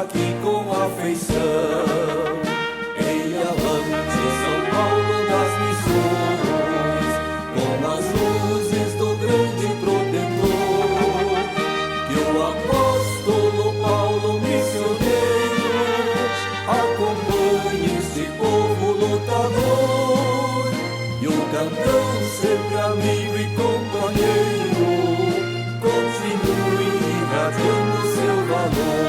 aqui com afeição. Em avante, São Paulo das Missões, com as luzes do grande protetor, que o apóstolo Paulo missioneiro acompanhe este povo lutador, e o cantão sempre amigo e companheiro continue irradiando seu valor.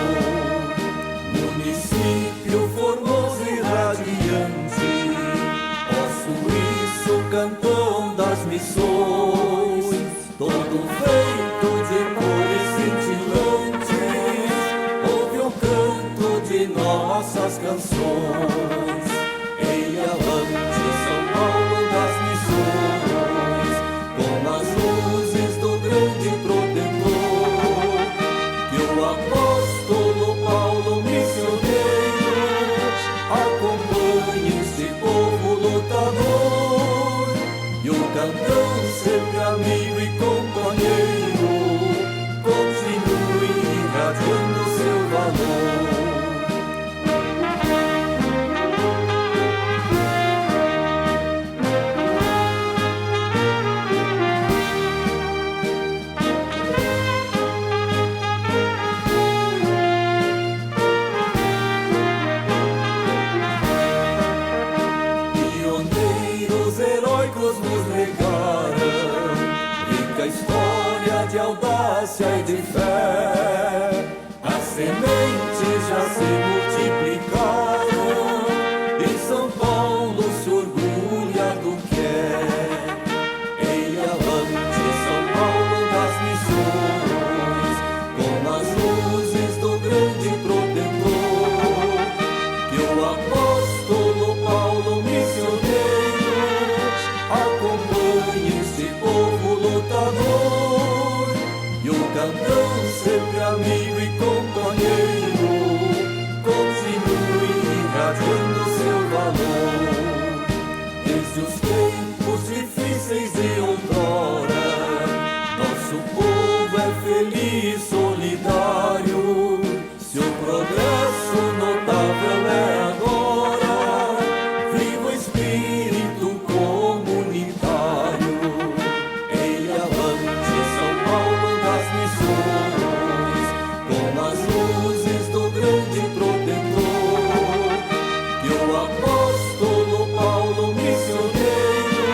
Município formoso e radiante, ó suíço cantão das missões, todo feito de cores cintilantes, ouve o canto de nossas canções. Em avante, São Paulo das Missões, com as luzes do grande protetor, que o apóstolo Paulo missioneiro acompanhe este povo lutador, e o cantão sempre amigo e companheiro continue irradiando seu valor. Pioneiros heróicos nos legaram rica história de audácia e de fé. As sementes já se multiplicaram e São Paulo se orgulha do que é. Em avante, São Paulo das Missões, com as luzes do grande protetor, que o apóstolo Paulo missioneiro acompanhe este povo lutador, e o cantão sempre amigo e companheiro continue irradiando seu valor. Desde os tempos difíceis de outrora, nosso povo é feliz, solidário. Seu progresso notável é agora, viva o espírito comunitário. Em avante, São Paulo das Missões, com as luzes do grande protetor, que o apóstolo Paulo missioneiro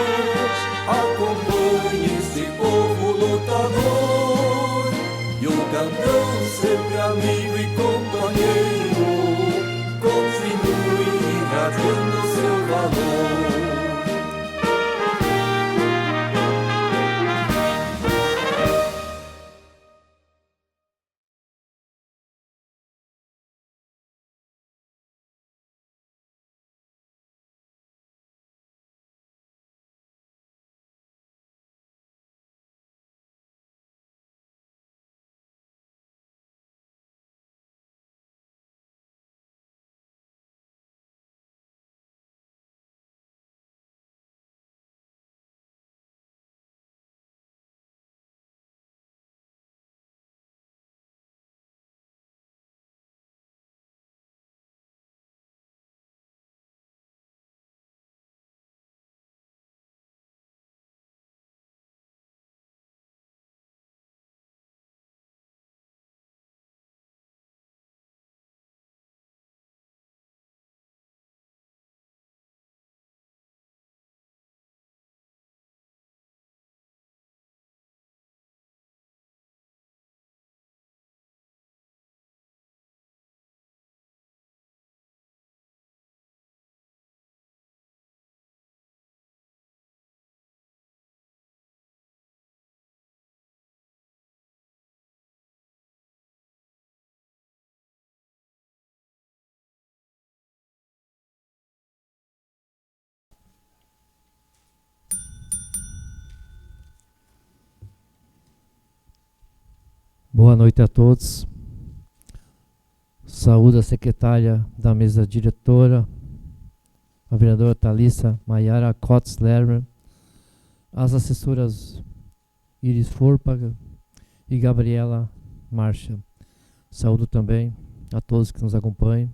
acompanhe este povo lutador, e o cantão sempre amigo e companheiro continue irradiando seu valor. Boa noite a todos. Saúde a secretária da mesa diretora, a vereadora Thalissa Maiara Kotzler, as assessoras Iris Forpaga e Gabriela Marcha. Saúdo também a todos que nos acompanham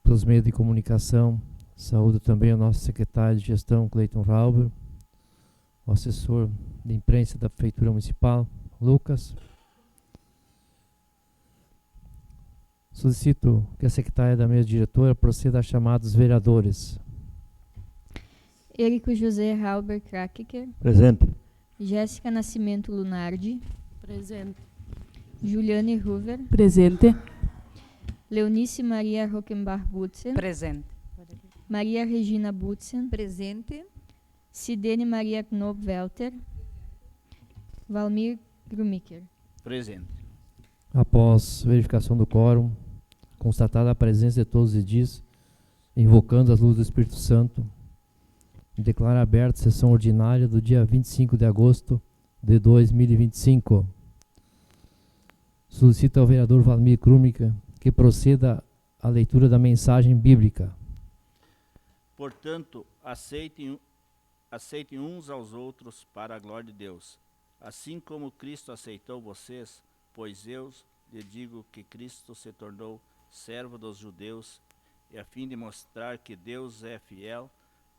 pelos meios de comunicação. Saúdo também o nosso secretário de gestão, Cleiton Rauber, o assessor de imprensa da Prefeitura Municipal, Lucas. Solicito que a secretária da mesa diretora proceda a chamar dos vereadores. Érico José Rauber Krakeker. Presente. Jéssica Nascimento Lunardi. Presente. Juliane Hoover. Presente. Leonice Maria Rockenbach Butzen. Presente. Maria Regina Butzen. Presente. Sidene Maria Knob Welter. Valmir Grumiker. Presente. Após verificação do quórum, constatada a presença de todos os edis, invocando as luzes do Espírito Santo, declaro aberta a sessão ordinária do dia 25 de agosto de 2025. Solicito ao vereador Valmir Grumiker que proceda à leitura da mensagem bíblica. Portanto, aceitem uns aos outros para a glória de Deus. Assim como Cristo aceitou vocês, pois eu lhe digo que Cristo se tornou servo dos judeus, e a fim de mostrar que Deus é fiel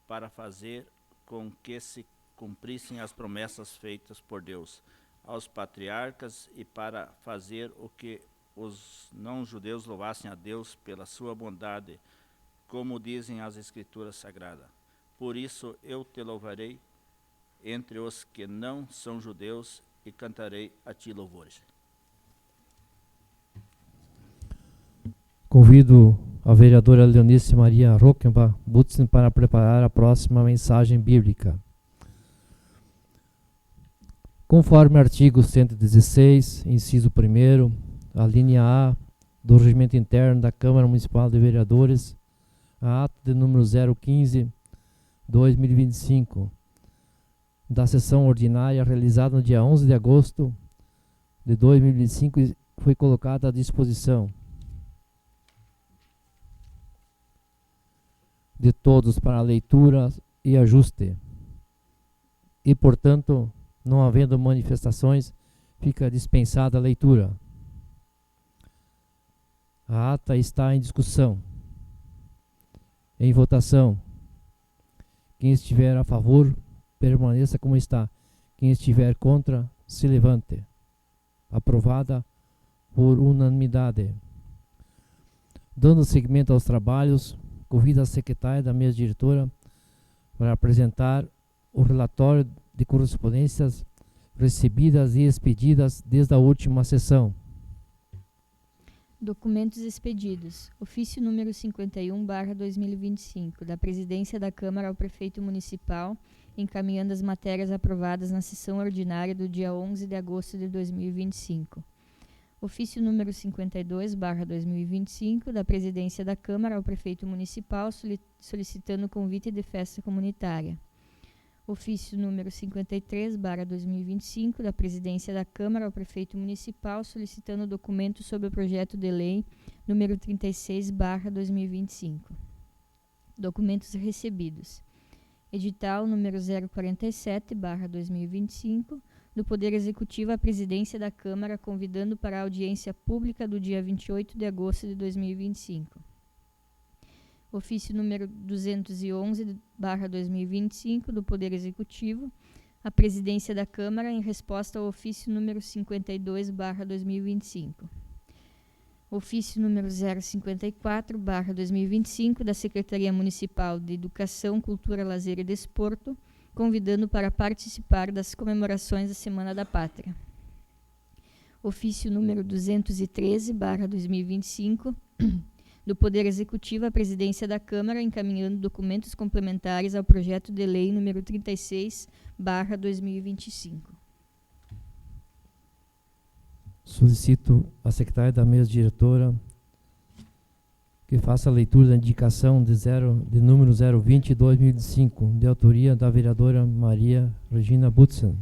para fazer com que se cumprissem as promessas feitas por Deus aos patriarcas e para fazer o que os não-judeus louvassem a Deus pela sua bondade, como dizem as Escrituras Sagradas. Por isso eu te louvarei entre os que não são judeus e cantarei a ti louvores. Convido a vereadora Leonice Maria Rockenbach Butzen para preparar a próxima mensagem bíblica. Conforme artigo 116, inciso 1º, a linha A do Regimento Interno da Câmara Municipal de Vereadores, a ata de número 015/2025, da sessão ordinária realizada no dia 11 de agosto de 2025, foi colocada à disposição de todos para leitura e ajuste. E, portanto, não havendo manifestações, fica dispensada a leitura. A ata está em discussão. Em votação. Quem estiver a favor, permaneça como está. Quem estiver contra, se levante. Aprovada por unanimidade. Dando seguimento aos trabalhos, convido a secretária da mesa diretora para apresentar o relatório de correspondências recebidas e expedidas desde a última sessão. Documentos expedidos. Ofício número 51/2025, da Presidência da Câmara ao Prefeito Municipal, encaminhando as matérias aprovadas na sessão ordinária do dia 11 de agosto de 2025. Ofício número 52/2025, da Presidência da Câmara ao Prefeito Municipal, solicitando convite de festa comunitária. Ofício número 53/2025, da Presidência da Câmara ao Prefeito Municipal, solicitando documento sobre o projeto de lei número 36/2025. Documentos recebidos. Edital número 047/2025, do Poder Executivo à Presidência da Câmara, convidando para a audiência pública do dia 28 de agosto de 2025. Ofício número 211/2025, do Poder Executivo, à Presidência da Câmara, em resposta ao ofício número 52/2025. Ofício número 054/2025, da Secretaria Municipal de Educação, Cultura, Lazer e Desporto, convidando para participar das comemorações da Semana da Pátria. Ofício número 213/2025, do Poder Executivo à Presidência da Câmara, encaminhando documentos complementares ao projeto de lei número 36/2025. Solicito à secretária da mesa diretora que faça a leitura da indicação de número 020/2025, de autoria da vereadora Maria Regina Butzen.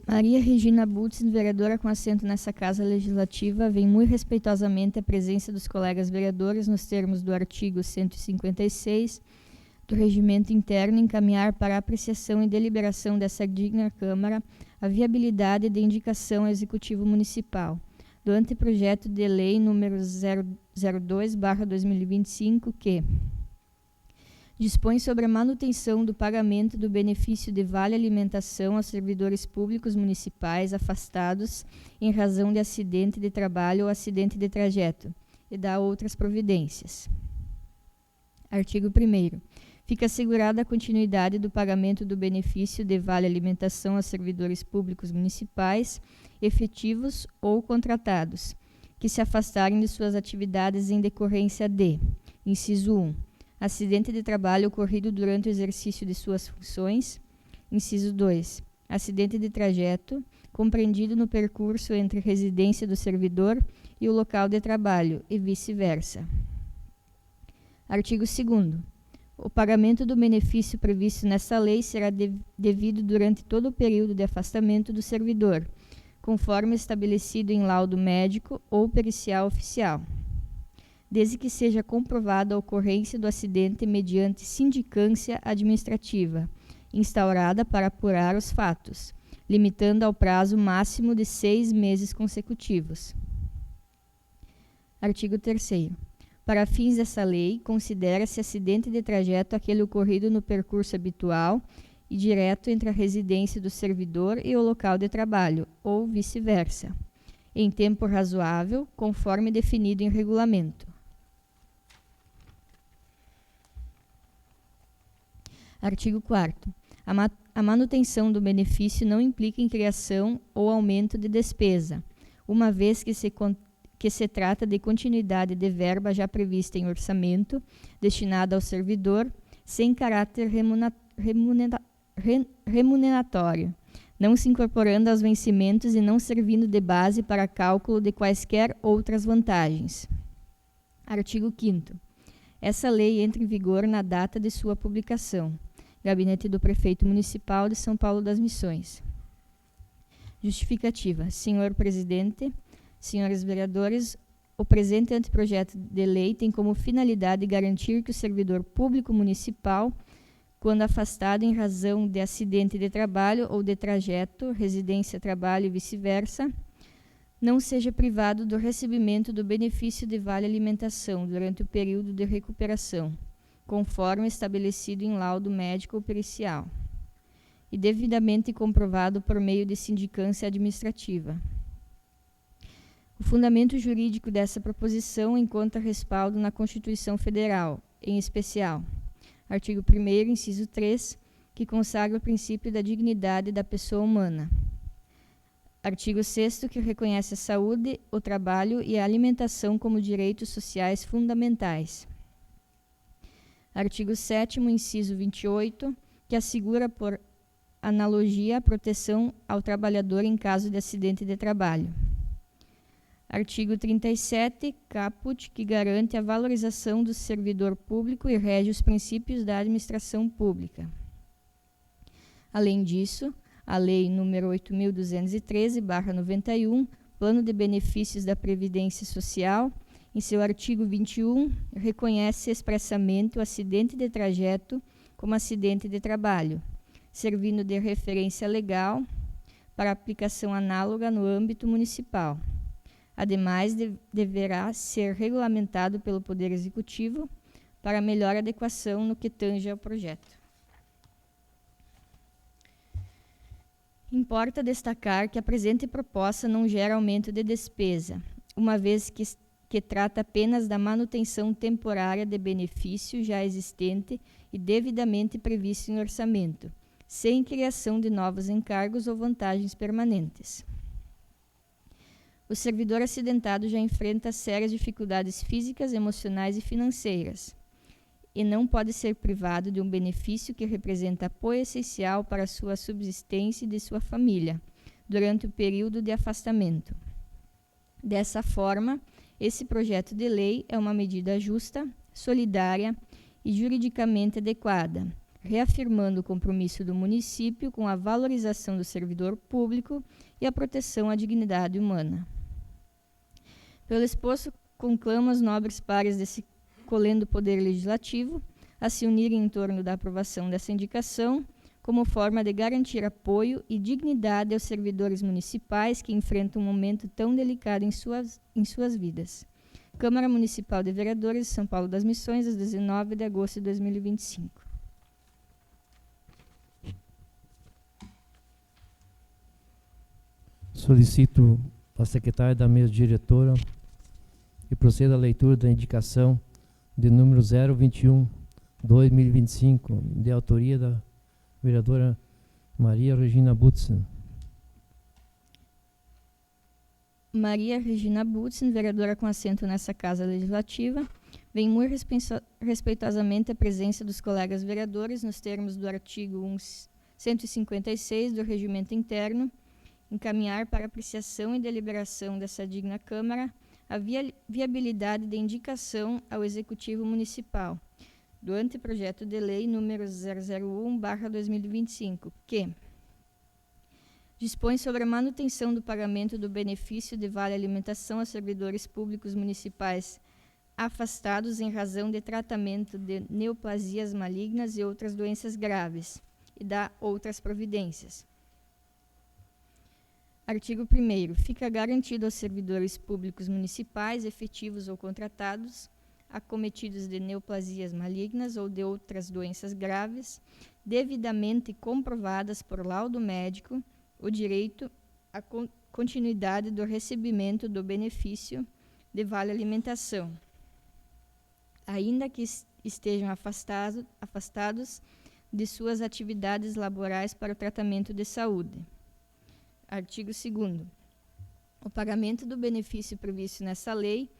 Maria Regina Butzen, vereadora com assento nessa Casa Legislativa, vem muito respeitosamente à presença dos colegas vereadores nos termos do artigo 156 do regimento interno encaminhar para apreciação e deliberação dessa digna Câmara a viabilidade de indicação ao Executivo Municipal do anteprojeto de lei número 002/2025 que dispõe sobre a manutenção do pagamento do benefício de vale alimentação aos servidores públicos municipais afastados em razão de acidente de trabalho ou acidente de trajeto e dá outras providências. Artigo 1º. Fica assegurada a continuidade do pagamento do benefício de vale alimentação aos servidores públicos municipais, efetivos ou contratados, que se afastarem de suas atividades em decorrência de: inciso 1, acidente de trabalho ocorrido durante o exercício de suas funções; inciso 2, acidente de trajeto, compreendido no percurso entre residência do servidor e o local de trabalho, e vice-versa. Artigo 2º. O pagamento do benefício previsto nesta lei será devido durante todo o período de afastamento do servidor, conforme estabelecido em laudo médico ou pericial oficial, desde que seja comprovada a ocorrência do acidente mediante sindicância administrativa, instaurada para apurar os fatos, limitando ao prazo máximo de 6 meses consecutivos. Artigo 3º. Para fins dessa lei, considera-se acidente de trajeto aquele ocorrido no percurso habitual e direto entre a residência do servidor e o local de trabalho, ou vice-versa, em tempo razoável, conforme definido em regulamento. Artigo 4º. A manutenção do benefício não implica em criação ou aumento de despesa, uma vez que se trata de continuidade de verba já prevista em orçamento, destinada ao servidor, sem caráter remuneratório, não se incorporando aos vencimentos e não servindo de base para cálculo de quaisquer outras vantagens. Artigo 5º. Essa lei entra em vigor na data de sua publicação. Gabinete do Prefeito Municipal de São Paulo das Missões. Justificativa. Senhor Presidente, senhores vereadores, o presente anteprojeto de lei tem como finalidade garantir que o servidor público municipal, quando afastado em razão de acidente de trabalho ou de trajeto, residência, trabalho e vice-versa, não seja privado do recebimento do benefício de vale alimentação durante o período de recuperação, conforme estabelecido em laudo médico ou pericial, e devidamente comprovado por meio de sindicância administrativa. O fundamento jurídico dessa proposição encontra respaldo na Constituição Federal, em especial, artigo 1º, inciso 3, que consagra o princípio da dignidade da pessoa humana. Artigo 6º, que reconhece a saúde, o trabalho e a alimentação como direitos sociais fundamentais. Artigo 7º, inciso 28, que assegura por analogia a proteção ao trabalhador em caso de acidente de trabalho. Artigo 37, caput, que garante a valorização do servidor público e rege os princípios da administração pública. Além disso, a Lei nº 8.213/91, Plano de Benefícios da Previdência Social, em seu artigo 21, reconhece expressamente o acidente de trajeto como acidente de trabalho, servindo de referência legal para aplicação análoga no âmbito municipal. Ademais, deverá ser regulamentado pelo Poder Executivo para melhor adequação no que tange ao projeto. Importa destacar que a presente proposta não gera aumento de despesa, uma vez que trata apenas da manutenção temporária de benefício já existente e devidamente previsto em orçamento, sem criação de novos encargos ou vantagens permanentes. O servidor acidentado já enfrenta sérias dificuldades físicas, emocionais e financeiras, e não pode ser privado de um benefício que representa apoio essencial para a sua subsistência e de sua família, durante o período de afastamento. Dessa forma, esse projeto de lei é uma medida justa, solidária e juridicamente adequada, reafirmando o compromisso do município com a valorização do servidor público e a proteção à dignidade humana. Pelo exposto, conclamo os nobres pares desse colendo Poder Legislativo a se unirem em torno da aprovação dessa indicação, como forma de garantir apoio e dignidade aos servidores municipais que enfrentam um momento tão delicado em suas vidas. Câmara Municipal de Vereadores de São Paulo das Missões, às 19 de agosto de 2025. Solicito a secretária da mesa diretora que proceda à leitura da indicação de número 021/2025, de autoria da vereadora Maria Regina Butzen. Maria Regina Butzen, vereadora com assento nessa Casa Legislativa, vem muito respeitosamente a presença dos colegas vereadores nos termos do artigo 156 do Regimento Interno, encaminhar para apreciação e deliberação dessa digna Câmara a viabilidade de indicação ao Executivo Municipal do anteprojeto de lei número 001/2025, que dispõe sobre a manutenção do pagamento do benefício de vale alimentação a servidores públicos municipais afastados em razão de tratamento de neoplasias malignas e outras doenças graves, e dá outras providências. Artigo 1º. Fica garantido aos servidores públicos municipais, efetivos ou contratados, acometidos de neoplasias malignas ou de outras doenças graves, devidamente comprovadas por laudo médico, o direito à continuidade do recebimento do benefício de vale alimentação, ainda que estejam afastados de suas atividades laborais para o tratamento de saúde. Artigo 2º. O pagamento do benefício previsto nessa lei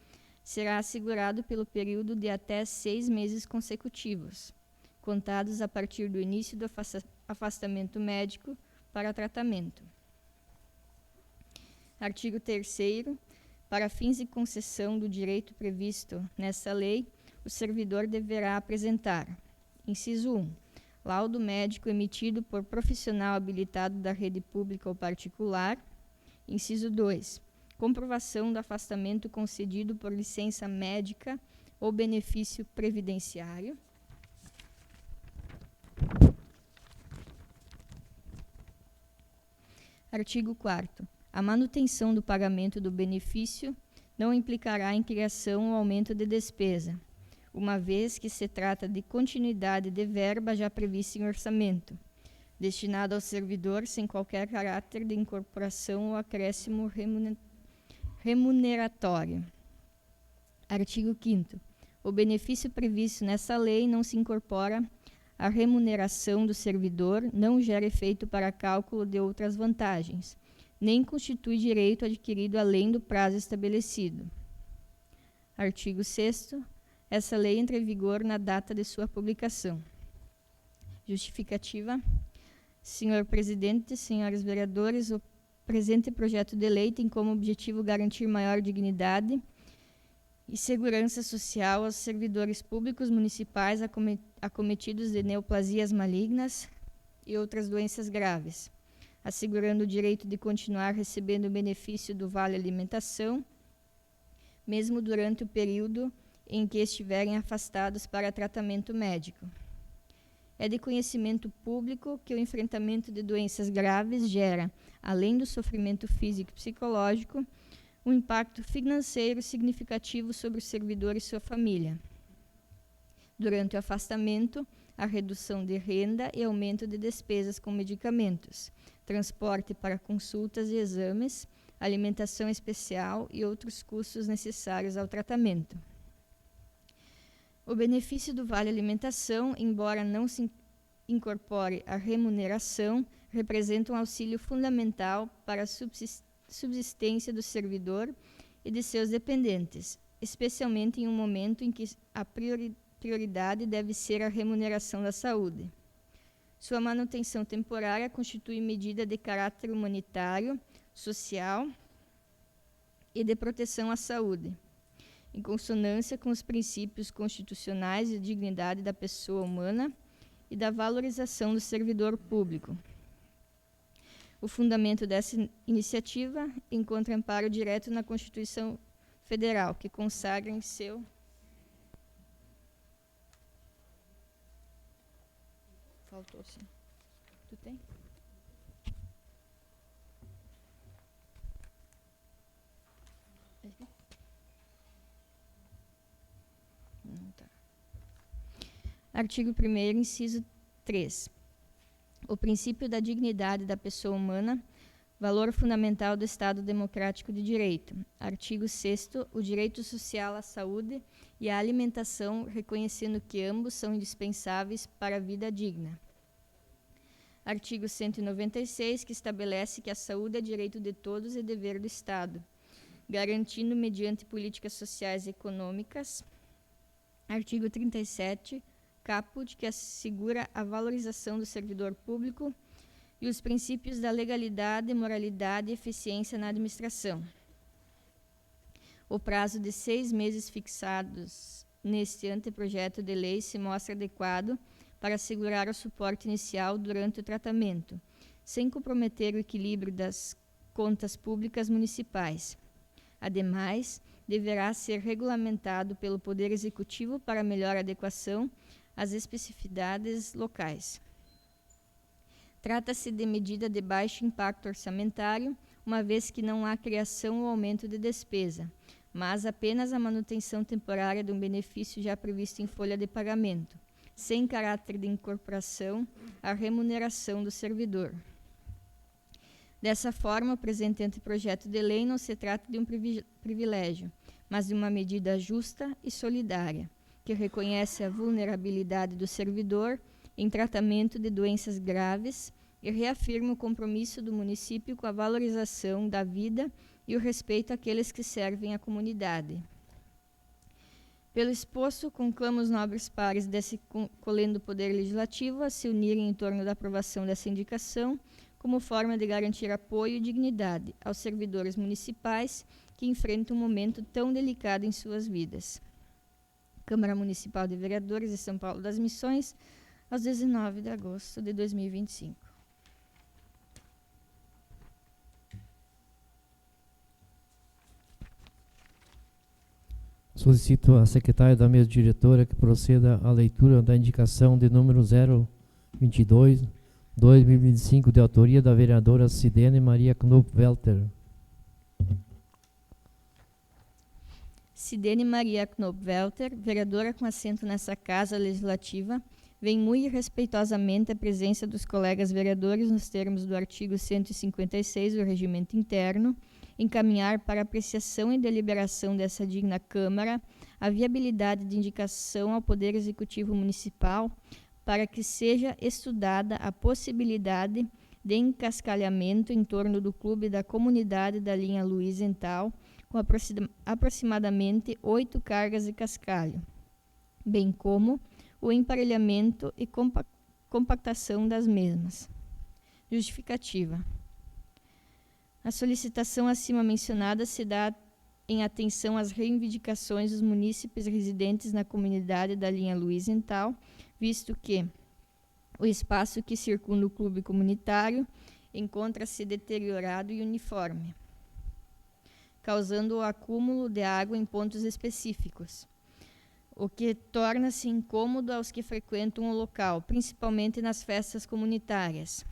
será assegurado pelo período de até 6 meses consecutivos, contados a partir do início do afastamento médico para tratamento. Artigo 3º. Para fins de concessão do direito previsto nessa lei, o servidor deverá apresentar: inciso 1. Laudo médico emitido por profissional habilitado da rede pública ou particular. Inciso 2. Comprovação do afastamento concedido por licença médica ou benefício previdenciário. Artigo 4º. A manutenção do pagamento do benefício não implicará em criação ou aumento de despesa, uma vez que se trata de continuidade de verba já prevista em orçamento, destinado ao servidor sem qualquer caráter de incorporação ou acréscimo remuneratório. Artigo 5º. O benefício previsto nessa lei não se incorpora à remuneração do servidor, não gera efeito para cálculo de outras vantagens, nem constitui direito adquirido além do prazo estabelecido. Artigo 6º. Essa lei entra em vigor na data de sua publicação. Justificativa. Senhor Presidente, senhores vereadores, o presente projeto de lei tem como objetivo garantir maior dignidade e segurança social aos servidores públicos municipais acometidos de neoplasias malignas e outras doenças graves, assegurando o direito de continuar recebendo o benefício do vale alimentação, mesmo durante o período em que estiverem afastados para tratamento médico. É de conhecimento público que o enfrentamento de doenças graves gera, além do sofrimento físico e psicológico, um impacto financeiro significativo sobre o servidor e sua família. Durante o afastamento, a redução de renda e aumento de despesas com medicamentos, transporte para consultas e exames, alimentação especial e outros custos necessários ao tratamento. O benefício do Vale Alimentação, embora não se incorpore à remuneração, representa um auxílio fundamental para a subsistência do servidor e de seus dependentes, especialmente em um momento em que a prioridade deve ser a remuneração da saúde. Sua manutenção temporária constitui medida de caráter humanitário, social e de proteção à saúde, em consonância com os princípios constitucionais de dignidade da pessoa humana e da valorização do servidor público. O fundamento dessa iniciativa encontra amparo direto na Constituição Federal, que consagra em seu faltou, sim. Tu tem? Aqui? Não tá. Artigo 1º, inciso 3. O princípio da dignidade da pessoa humana, valor fundamental do Estado Democrático de Direito. Artigo 6º, o direito social à saúde e à alimentação, reconhecendo que ambos são indispensáveis para a vida digna. Artigo 196, que estabelece que a saúde é direito de todos e dever do Estado, garantindo mediante políticas sociais e econômicas. Artigo 37, caput, que assegura a valorização do servidor público e os princípios da legalidade, moralidade e eficiência na administração. O prazo de 6 meses fixados neste anteprojeto de lei se mostra adequado para assegurar o suporte inicial durante o tratamento, sem comprometer o equilíbrio das contas públicas municipais. Ademais, deverá ser regulamentado pelo Poder Executivo para melhor adequação às especificidades locais. Trata-se de medida de baixo impacto orçamentário, uma vez que não há criação ou aumento de despesa, mas apenas a manutenção temporária de um benefício já previsto em folha de pagamento, sem caráter de incorporação à remuneração do servidor. Dessa forma, o presente anteprojeto de lei não se trata de um privilégio, mas de uma medida justa e solidária, que reconhece a vulnerabilidade do servidor em tratamento de doenças graves e reafirma o compromisso do município com a valorização da vida e o respeito àqueles que servem à comunidade. Pelo exposto, conclamo os nobres pares desse colendo Poder Legislativo a se unirem em torno da aprovação dessa indicação, como forma de garantir apoio e dignidade aos servidores municipais que enfrentam um momento tão delicado em suas vidas. Câmara Municipal de Vereadores de São Paulo das Missões, aos 19 de agosto de 2025. Solicito à secretária da mesa diretora que proceda à leitura da indicação de número 022/2025, de autoria da vereadora Cidene Maria Knopf-Welter. Cidene Maria Knopf-Welter, vereadora com assento nessa Casa Legislativa, vem muito respeitosamente a presença dos colegas vereadores nos termos do artigo 156 do Regimento Interno, encaminhar para apreciação e deliberação dessa digna Câmara a viabilidade de indicação ao Poder Executivo Municipal para que seja estudada a possibilidade de encascalhamento em torno do clube da comunidade da linha Luizental, com aproximadamente 8 cargas de cascalho, bem como o emparelhamento e compactação das mesmas. Justificativa. A solicitação acima mencionada se dá em atenção às reivindicações dos munícipes residentes na comunidade da linha Luizental, visto que o espaço que circunda o clube comunitário encontra-se deteriorado e uniforme, causando o acúmulo de água em pontos específicos, o que torna-se incômodo aos que frequentam o local, principalmente nas festas comunitárias.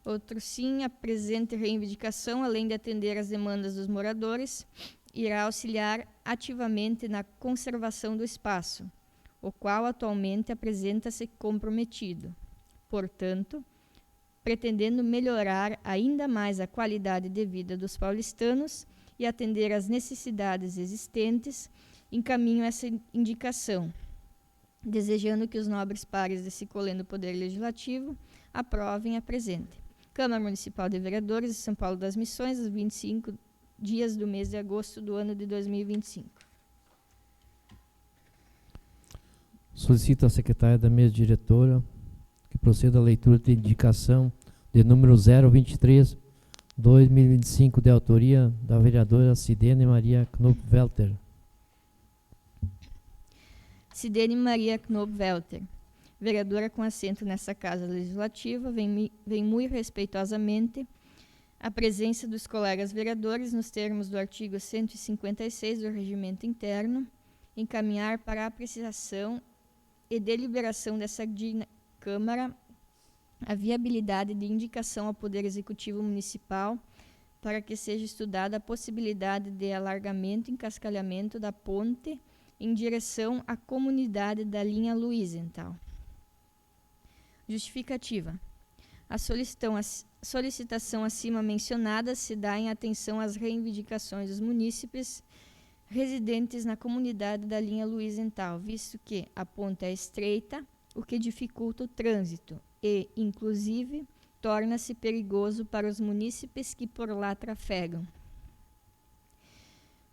Outro sim, a presente reivindicação, além de atender às demandas dos moradores, irá auxiliar ativamente na conservação do espaço, o qual atualmente apresenta-se comprometido. Portanto, pretendendo melhorar ainda mais a qualidade de vida dos paulistanos e atender às necessidades existentes, encaminho essa indicação, desejando que os nobres pares desse colendo Poder Legislativo aprovem a presente. Câmara Municipal de Vereadores de São Paulo das Missões, os 25 dias do mês de agosto do ano de 2025. Solicito à secretária da mesa diretora que proceda à leitura de indicação de número 023/2025, de autoria da vereadora Cidene Maria Knopf-Welter. Cidene Maria Knopf-Welter, vereadora com assento nessa Casa Legislativa, vem muito respeitosamente a presença dos colegas vereadores nos termos do artigo 156 do Regimento Interno, encaminhar para a apreciação e deliberação dessa Câmara a viabilidade de indicação ao Poder Executivo Municipal para que seja estudada a possibilidade de alargamento e encascalhamento da ponte em direção à comunidade da linha Luisenthal. Justificativa. A solicitação acima mencionada se dá em atenção às reivindicações dos munícipes residentes na comunidade da linha Luisenthal, visto que a ponte é estreita, o que dificulta o trânsito e, inclusive, torna-se perigoso para os munícipes que por lá trafegam.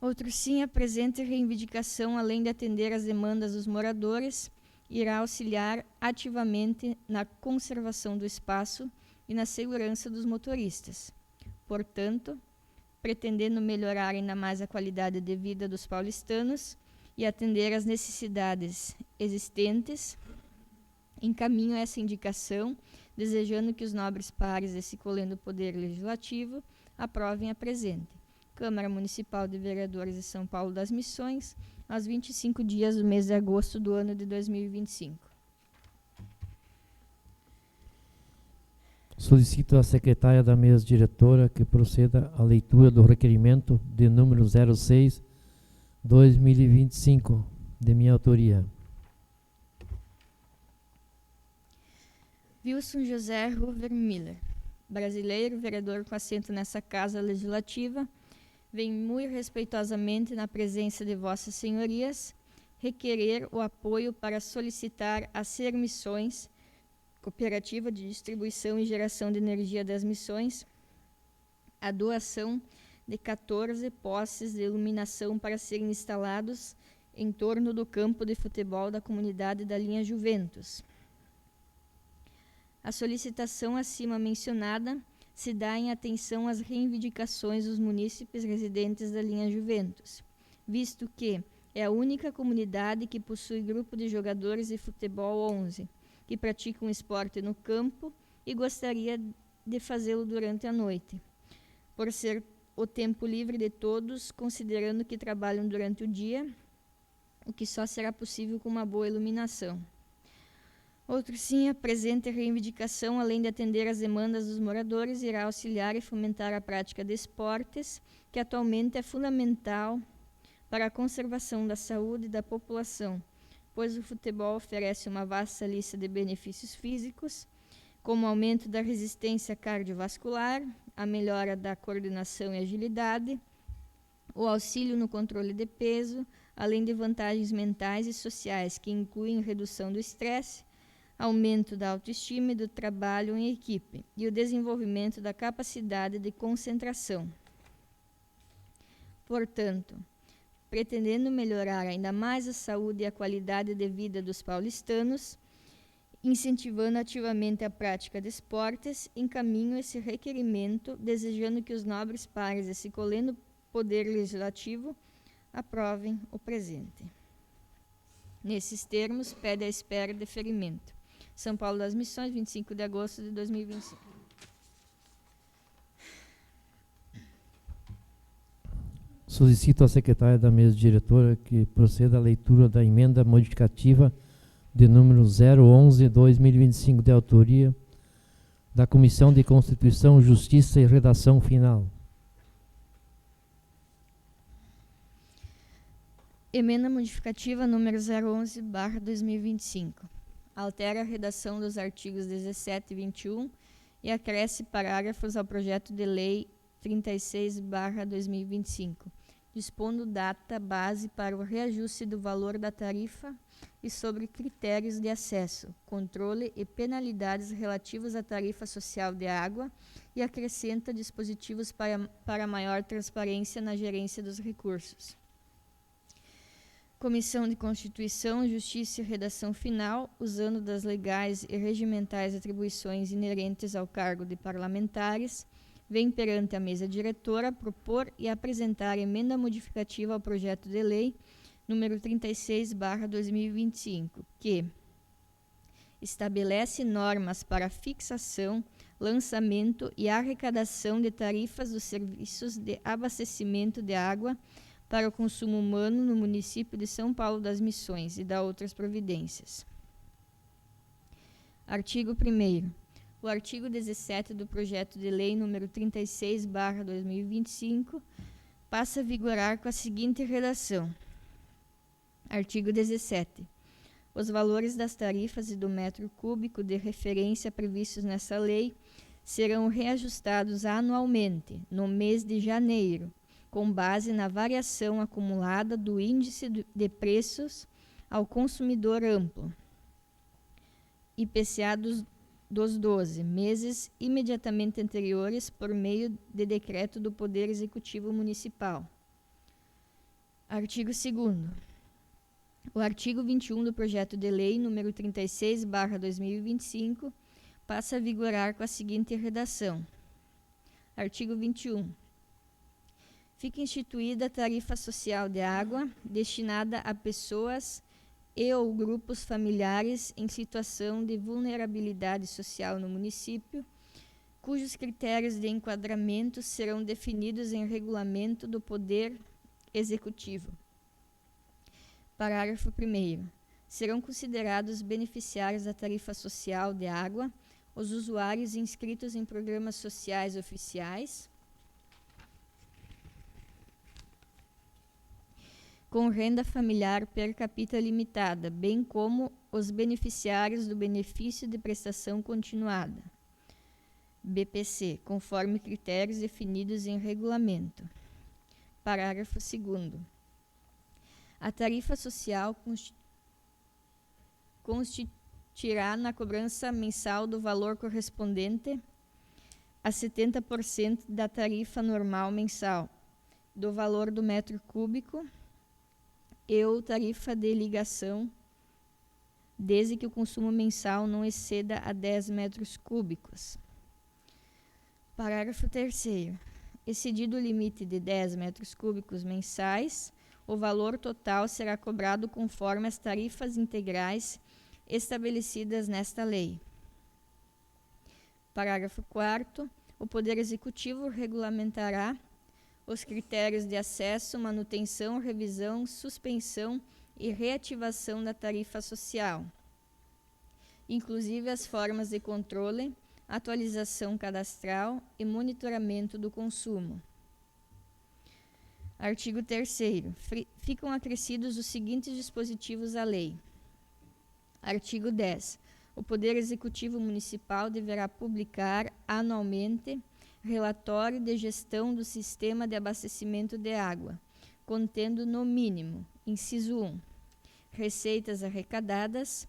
Outro sim, a presente reivindicação, além de atender às demandas dos moradores, irá auxiliar ativamente na conservação do espaço e na segurança dos motoristas. Portanto, pretendendo melhorar ainda mais a qualidade de vida dos paulistanos e atender às necessidades existentes, encaminho essa indicação, desejando que os nobres pares desse colendo Poder Legislativo aprovem a presente. Câmara Municipal de Vereadores de São Paulo das Missões, aos 25 dias do mês de agosto do ano de 2025. Solicito à secretária da mesa diretora que proceda à leitura do requerimento de número 06/2025, de minha autoria. Wilson José Ruver Miller, brasileiro, vereador com assento nessa Casa Legislativa, vem muito respeitosamente na presença de vossas senhorias requerer o apoio para solicitar a Ser Missões, Cooperativa de Distribuição e Geração de Energia das Missões, a doação de 14 postes de iluminação para serem instalados em torno do campo de futebol da comunidade da linha Juventus. A solicitação acima mencionada se dá em atenção às reivindicações dos munícipes residentes da linha Juventus, visto que é a única comunidade que possui grupo de jogadores de futebol 11, que praticam esporte no campo e gostaria de fazê-lo durante a noite, por ser o tempo livre de todos, considerando que trabalham durante o dia, o que só será possível com uma boa iluminação. Outro sim, a presente reivindicação, além de atender às demandas dos moradores, irá auxiliar e fomentar a prática de esportes, que atualmente é fundamental para a conservação da saúde da população, pois o futebol oferece uma vasta lista de benefícios físicos, como o aumento da resistência cardiovascular, a melhora da coordenação e agilidade, o auxílio no controle de peso, além de vantagens mentais e sociais, que incluem redução do estresse, aumento da autoestima e do trabalho em equipe e o desenvolvimento da capacidade de concentração. Portanto, pretendendo melhorar ainda mais a saúde e a qualidade de vida dos paulistanos, incentivando ativamente a prática de esportes, encaminho esse requerimento, desejando que os nobres pares desse colendo Poder Legislativo aprovem o presente. Nesses termos, pede a espera de deferimento. São Paulo das Missões, 25 de agosto de 2025. Solicito à secretária da mesa diretora que proceda à leitura da emenda modificativa de número 011/2025, de autoria da Comissão de Constituição, Justiça e Redação Final. Emenda modificativa número 011/2025. Altera a redação dos artigos 17 e 21 e acresce parágrafos ao projeto de lei 36/2025, dispondo data base para o reajuste do valor da tarifa e sobre critérios de acesso, controle e penalidades relativos à tarifa social de água e acrescenta dispositivos para maior transparência na gerência dos recursos. Comissão de Constituição, Justiça e Redação Final, usando das legais e regimentais atribuições inerentes ao cargo de parlamentares, vem perante a mesa diretora propor e apresentar emenda modificativa ao projeto de lei número 36/2025, que estabelece normas para fixação, lançamento e arrecadação de tarifas dos serviços de abastecimento de água para o consumo humano no município de São Paulo das Missões e dá outras providências. Artigo 1º. O artigo 17 do projeto de lei número 36/2025 passa a vigorar com a seguinte redação. Artigo 17. Os valores das tarifas e do metro cúbico de referência previstos nessa lei serão reajustados anualmente, no mês de janeiro, com base na variação acumulada do índice de preços ao consumidor amplo, IPCA dos 12 meses imediatamente anteriores, por meio de decreto do Poder Executivo Municipal. Artigo 2º. O artigo 21 do projeto de lei número 36/2025 passa a vigorar com a seguinte redação. Artigo 21. Fica instituída a tarifa social de água destinada a pessoas e ou grupos familiares em situação de vulnerabilidade social no município, cujos critérios de enquadramento serão definidos em regulamento do Poder Executivo. Parágrafo 1º. Serão considerados beneficiários da tarifa social de água os usuários inscritos em programas sociais oficiais, com renda familiar per capita limitada, bem como os beneficiários do benefício de prestação continuada, BPC, conforme critérios definidos em regulamento. Parágrafo 2º. A tarifa social consistirá na cobrança mensal do valor correspondente a 70% da tarifa normal mensal, do valor do metro cúbico e ou tarifa de ligação, desde que o consumo mensal não exceda a 10 metros cúbicos. Parágrafo 3º. Excedido o limite de 10 metros cúbicos mensais, o valor total será cobrado conforme as tarifas integrais estabelecidas nesta lei. Parágrafo 4º. O Poder Executivo regulamentará os critérios de acesso, manutenção, revisão, suspensão e reativação da tarifa social, inclusive as formas de controle, atualização cadastral e monitoramento do consumo. Artigo 3º. Ficam acrescidos os seguintes dispositivos à lei. Artigo 10. O Poder Executivo Municipal deverá publicar anualmente relatório de gestão do sistema de abastecimento de água, contendo no mínimo, inciso 1, receitas arrecadadas,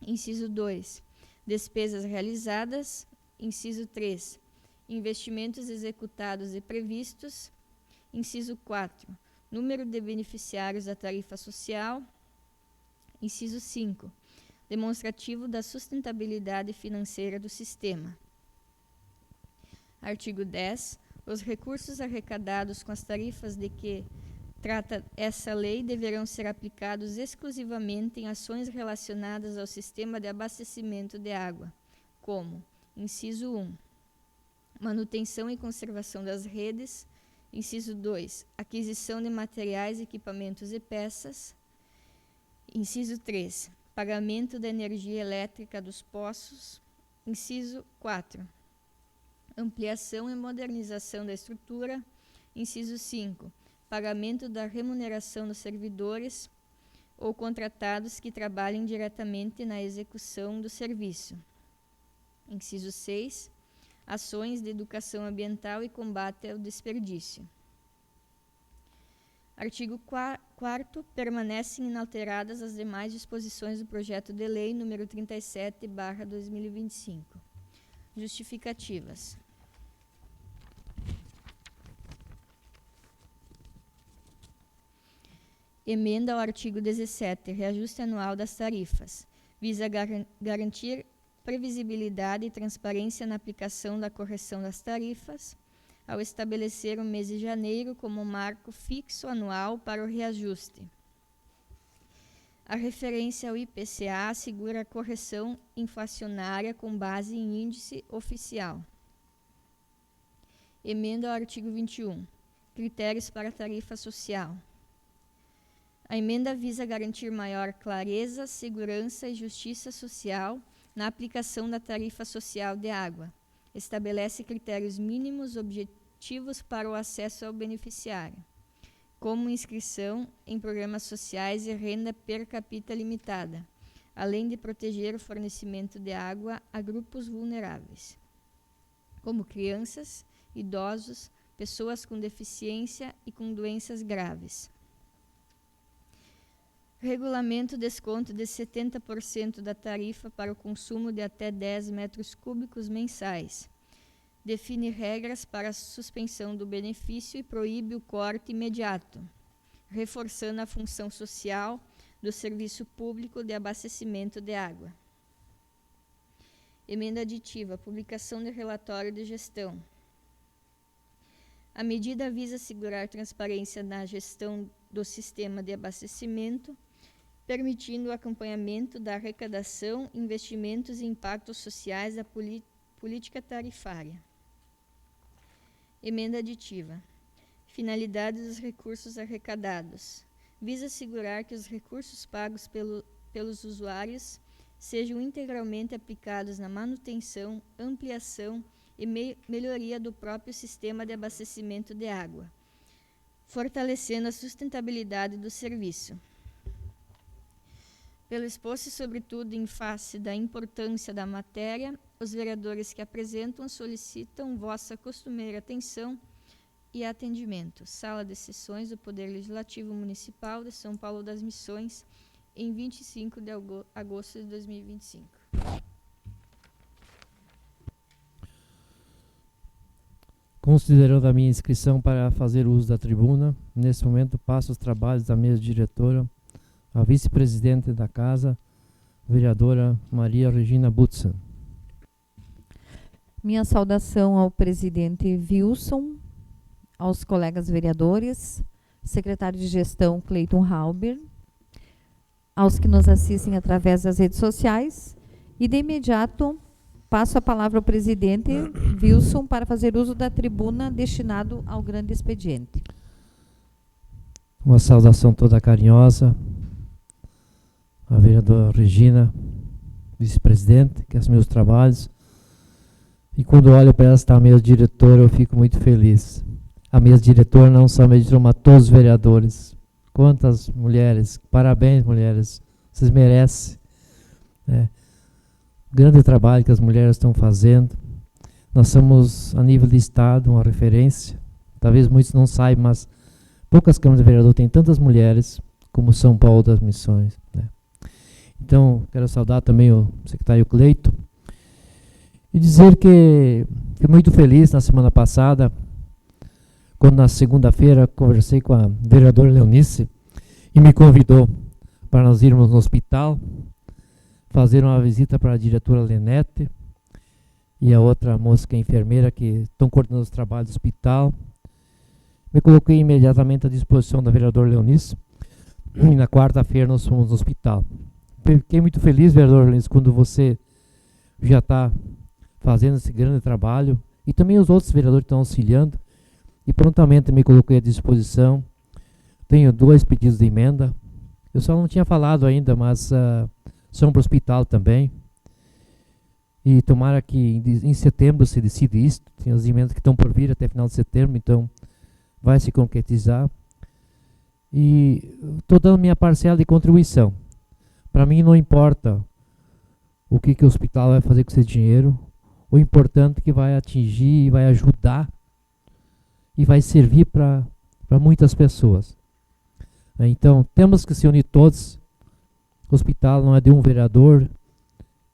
inciso 2, despesas realizadas, inciso 3, investimentos executados e previstos, inciso 4, número de beneficiários da tarifa social, inciso 5, demonstrativo da sustentabilidade financeira do sistema. Artigo 10. Os recursos arrecadados com as tarifas de que trata essa lei deverão ser aplicados exclusivamente em ações relacionadas ao sistema de abastecimento de água, como, inciso 1, manutenção e conservação das redes, inciso 2, aquisição de materiais, equipamentos e peças, inciso 3, pagamento da energia elétrica dos poços, inciso 4, ampliação e modernização da estrutura, inciso 5, pagamento da remuneração dos servidores ou contratados que trabalhem diretamente na execução do serviço. Inciso 6, ações de educação ambiental e combate ao desperdício. Artigo 4º. Permanecem inalteradas as demais disposições do projeto de lei número 37/2025. Justificativas. Emenda ao artigo 17, reajuste anual das tarifas. Visa garantir previsibilidade e transparência na aplicação da correção das tarifas, ao estabelecer o mês de janeiro como marco fixo anual para o reajuste. A referência ao IPCA assegura a correção inflacionária com base em índice oficial. Emenda ao artigo 21. Critérios para a tarifa social. A emenda visa garantir maior clareza, segurança e justiça social na aplicação da tarifa social de água. Estabelece critérios mínimos objetivos para o acesso ao beneficiário, como inscrição em programas sociais e renda per capita limitada, além de proteger o fornecimento de água a grupos vulneráveis, como crianças, idosos, pessoas com deficiência e com doenças graves. Regulamento desconto de 70% da tarifa para o consumo de até 10 metros cúbicos mensais. Define regras para a suspensão do benefício e proíbe o corte imediato, reforçando a função social do serviço público de abastecimento de água. Emenda aditiva, publicação de relatório de gestão. A medida visa assegurar transparência na gestão do sistema de abastecimento, permitindo o acompanhamento da arrecadação, investimentos e impactos sociais da política tarifária. Emenda aditiva. Finalidade dos recursos arrecadados. Visa assegurar que os recursos pagos pelos usuários sejam integralmente aplicados na manutenção, ampliação e melhoria do próprio sistema de abastecimento de água, fortalecendo a sustentabilidade do serviço. Pelo exposto e, sobretudo, em face da importância da matéria, os vereadores que apresentam solicitam vossa costumeira atenção e atendimento. Sala de Sessões do Poder Legislativo Municipal de São Paulo das Missões, em 25 de agosto de 2025. Considerando a minha inscrição para fazer uso da tribuna, nesse momento passo os trabalhos da mesa diretora, a vice-presidente da Casa, vereadora Maria Regina Butson. Minha saudação ao presidente Wilson, aos colegas vereadores, secretário de gestão Cleiton Halber, aos que nos assistem através das redes sociais, e de imediato passo a palavra ao presidente Wilson para fazer uso da tribuna destinado ao grande expediente. Uma saudação toda carinhosa à vereadora Regina, vice-presidente, que assumiu os trabalhos. E quando olho para esta mesa diretora, eu fico muito feliz. A mesa diretora não só a mesa diretora, mas todos os vereadores. Quantas mulheres, parabéns mulheres, vocês merecem. Grande trabalho que as mulheres estão fazendo. Nós somos, a nível de estado, uma referência. Talvez muitos não saibam, mas poucas câmaras de vereador têm tantas mulheres como São Paulo das Missões. Então, quero saudar também o secretário Cleiton e dizer que fui muito feliz na semana passada, quando na segunda-feira conversei com a vereadora Leonice e me convidou para nós irmos no hospital, fazer uma visita para a diretora Lenete e a outra moça que é enfermeira, que estão coordenando os trabalhos do hospital. Me coloquei imediatamente à disposição da vereadora Leonice e na quarta-feira nós fomos no hospital. Fiquei muito feliz, vereador Leonice, quando você já está fazendo esse grande trabalho e também os outros vereadores que estão auxiliando, e prontamente me coloquei à disposição. Tenho 2 pedidos de emenda. Eu só não tinha falado ainda, mas são para o hospital também. E tomara que em setembro se decida isso. Tem as emendas que estão por vir até final de setembro, então vai se concretizar. E estou dando minha parcela de contribuição. Para mim não importa o que o hospital vai fazer com esse dinheiro. O importante é que vai atingir e vai ajudar e vai servir para muitas pessoas. Então, temos que se unir todos. O hospital não é de um vereador,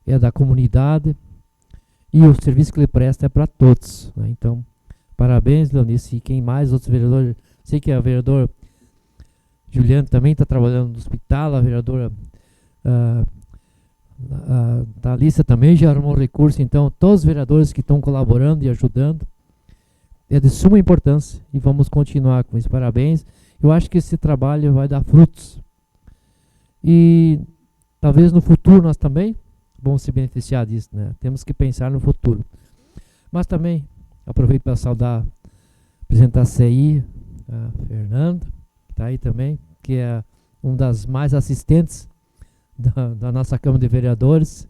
é da comunidade, e o serviço que ele presta é para todos. Então, parabéns, Leonice, e quem mais, outros vereadores. Sei que a vereadora Juliana também está trabalhando no hospital, a vereadora Thalissa também já arrumou recurso. Então, todos os vereadores que estão colaborando e ajudando, é de suma importância e vamos continuar com isso. Parabéns. Eu acho que esse trabalho vai dar frutos. E talvez no futuro nós também vamos se beneficiar disso, né? Temos que pensar no futuro. Mas também aproveito para saudar a presidente da CI, a Fernanda, que está aí também, que é uma das mais assistentes da nossa Câmara de Vereadores.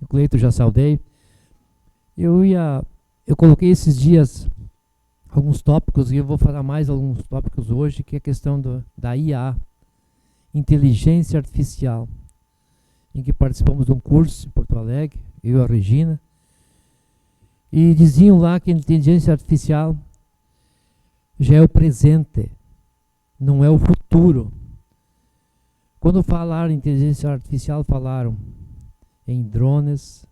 O Cleito já saudei. Eu coloquei esses dias alguns tópicos e eu vou falar mais alguns tópicos hoje, que é a questão da IA, Inteligência Artificial, em que participamos de um curso em Porto Alegre, eu e a Regina, e diziam lá que a inteligência artificial já é o presente, não é o futuro. Quando falaram em inteligência artificial, falaram em drones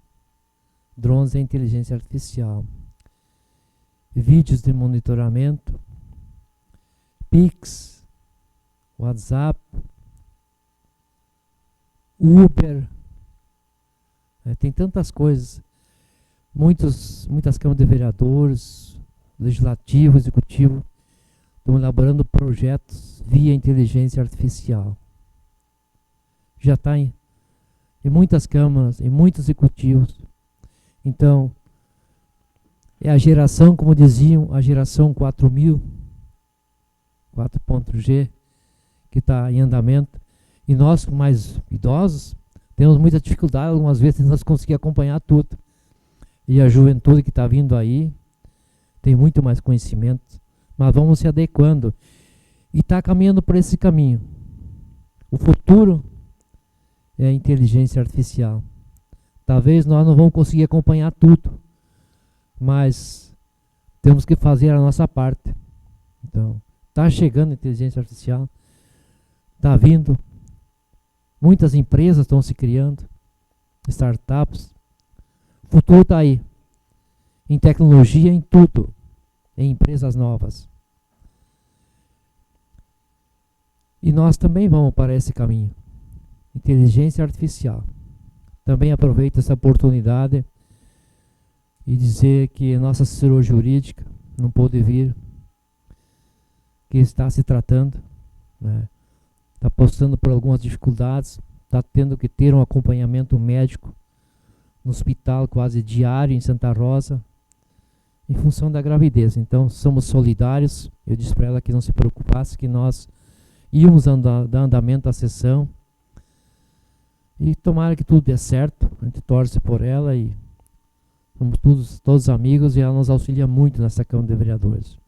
é inteligência artificial, vídeos de monitoramento, Pix, WhatsApp, Uber, tem tantas coisas. Muitas câmaras de vereadores, legislativo, executivo, estão elaborando projetos via inteligência artificial. Já está em muitas câmaras, em muitos executivos. Então, é a geração, como diziam, a geração 4000, 4.G, que está em andamento. E nós, mais idosos, temos muita dificuldade, algumas vezes, de nós conseguir acompanhar tudo. E a juventude que está vindo aí tem muito mais conhecimento, mas vamos se adequando. E está caminhando por esse caminho. O futuro é a inteligência artificial. Talvez nós não vamos conseguir acompanhar tudo, mas temos que fazer a nossa parte. Então, está chegando a inteligência artificial, está vindo, muitas empresas estão se criando, startups, o futuro está aí, em tecnologia, em tudo, em empresas novas. E nós também vamos para esse caminho, inteligência artificial. Também aproveito essa oportunidade e dizer que nossa assessora jurídica não pôde vir, que está se tratando, né? Está passando por algumas dificuldades, está tendo que ter um acompanhamento médico no hospital quase diário em Santa Rosa, em função da gravidez. Então somos solidários. Eu disse para ela que não se preocupasse, que nós íamos dar andamento à sessão. E tomara que tudo dê certo. A gente torce por ela e somos todos amigos, e ela nos auxilia muito nessa Câmara de Vereadores.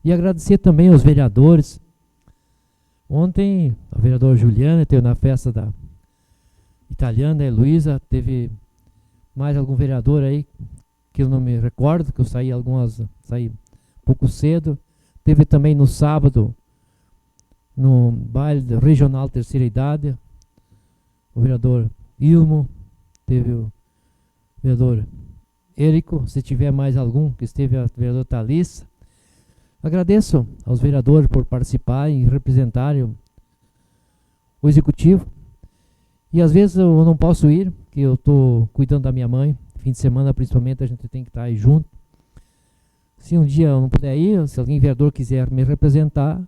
E agradecer também aos vereadores. Ontem a vereadora Juliana esteve na festa da italiana, a Heloísa, teve mais algum vereador aí que eu não me recordo, que eu saí um pouco cedo. Teve também no sábado, no baile regional Terceira Idade, o vereador Ilmo, teve o vereador Érico, se tiver mais algum, que esteve a vereadora Thalissa. Agradeço aos vereadores por participarem e representarem o executivo. E às vezes eu não posso ir, porque eu estou cuidando da minha mãe. Fim de semana, principalmente, a gente tem que estar aí junto. Se um dia eu não puder ir, se alguém vereador quiser me representar,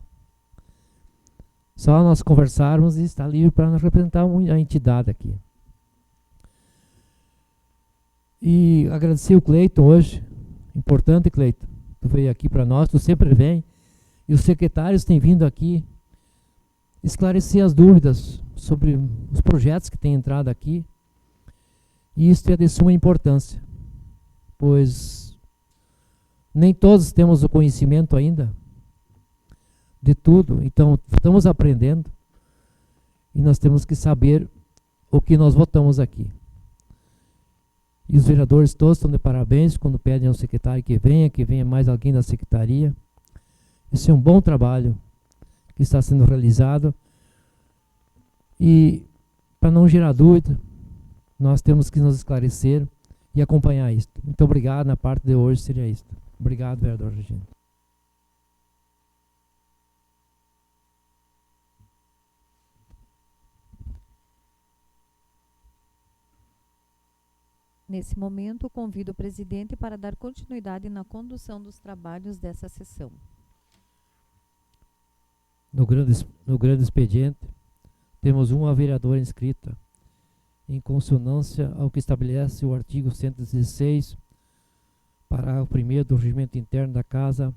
só nós conversarmos e está livre para nos representar a entidade aqui. E agradecer o Cleiton hoje. Importante, Cleiton. Tu veio aqui para nós, tu sempre vem. E os secretários têm vindo aqui esclarecer as dúvidas sobre os projetos que têm entrado aqui. E isso é de suma importância, pois nem todos temos o conhecimento ainda de tudo. Então, estamos aprendendo e nós temos que saber o que nós votamos aqui. E os vereadores todos estão de parabéns quando pedem ao secretário que venha mais alguém da secretaria. Esse é um bom trabalho que está sendo realizado. E, para não gerar dúvida, nós temos que nos esclarecer e acompanhar isso. Muito obrigado. Na parte de hoje seria isso. Obrigado, vereador Regina. Nesse momento, convido o presidente para dar continuidade na condução dos trabalhos dessa sessão. No grande expediente, temos uma vereadora inscrita, em consonância ao que estabelece o artigo 116, parágrafo 1º do regimento interno da Casa,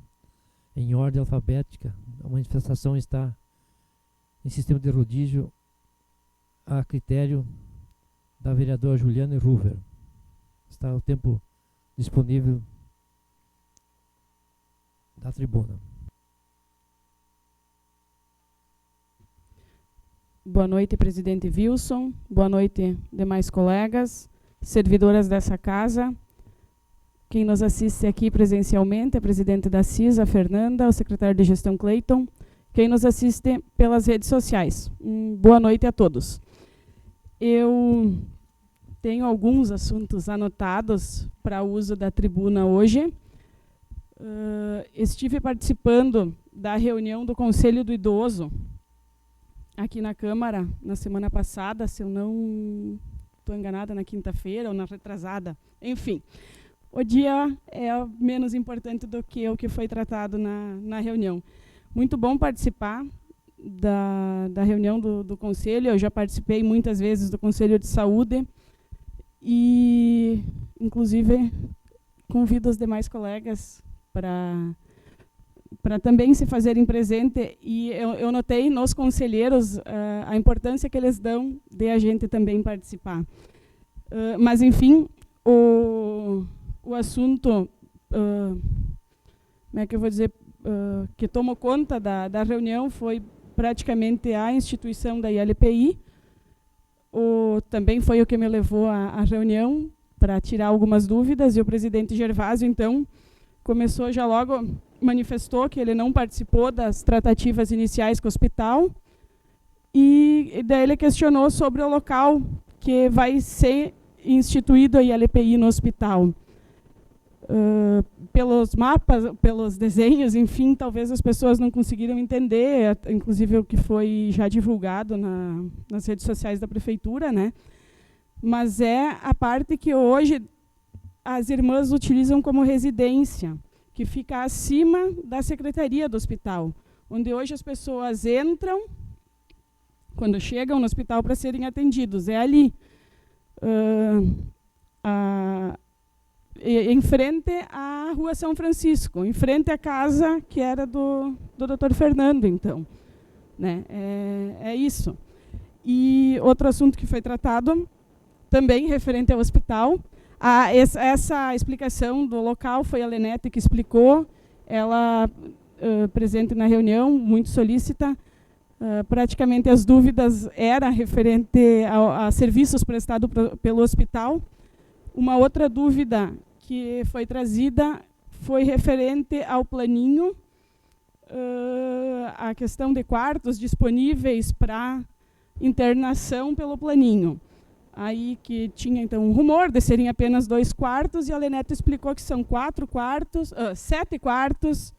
em ordem alfabética. A manifestação está em sistema de rodízio a critério da vereadora Juliane Ruver. Está o tempo disponível da tribuna. Boa noite, presidente Wilson. Boa noite, demais colegas, servidoras dessa casa. Quem nos assiste aqui presencialmente, a presidente da CISA, Fernanda, o secretário de gestão, Cleiton. Quem nos assiste pelas redes sociais. Boa noite a todos. Eu tenho alguns assuntos anotados para uso da tribuna hoje. Estive participando da reunião do Conselho do Idoso aqui na Câmara na semana passada, se eu não estou enganada, na quinta-feira ou na retrasada. Enfim, o dia é menos importante do que o que foi tratado na reunião. Muito bom participar da reunião do Conselho. Eu já participei muitas vezes do Conselho de Saúde e, inclusive, convido os demais colegas para também se fazerem presente. E eu notei nos conselheiros a importância que eles dão de a gente também participar. Mas, enfim, o assunto, como é que eu vou dizer, que tomou conta da reunião foi praticamente a instituição da ILPI. Também foi o que me levou à reunião, para tirar algumas dúvidas, e o presidente Gervásio, então, começou já logo, manifestou que ele não participou das tratativas iniciais com o hospital, e daí ele questionou sobre o local que vai ser instituído a ILPI no hospital. Pelos mapas, pelos desenhos, enfim, talvez as pessoas não conseguiram entender, inclusive o que foi já divulgado nas redes sociais da prefeitura, né? Mas é a parte que hoje as irmãs utilizam como residência, que fica acima da secretaria do hospital, onde hoje as pessoas entram, quando chegam no hospital para serem atendidos. É ali, em frente à Rua São Francisco, em frente à casa que era do Dr. Fernando, então. Né? É isso. E outro assunto que foi tratado, também referente ao hospital, essa explicação do local foi a Lenete que explicou, ela presente na reunião, muito solícita. Praticamente as dúvidas eram referente a serviços prestados pelo hospital. Uma outra dúvida que foi trazida foi referente ao planinho, a questão de quartos disponíveis para internação pelo planinho. Aí que tinha, então, um rumor de serem apenas 2 quartos, e a Lenete explicou que são 7 quartos,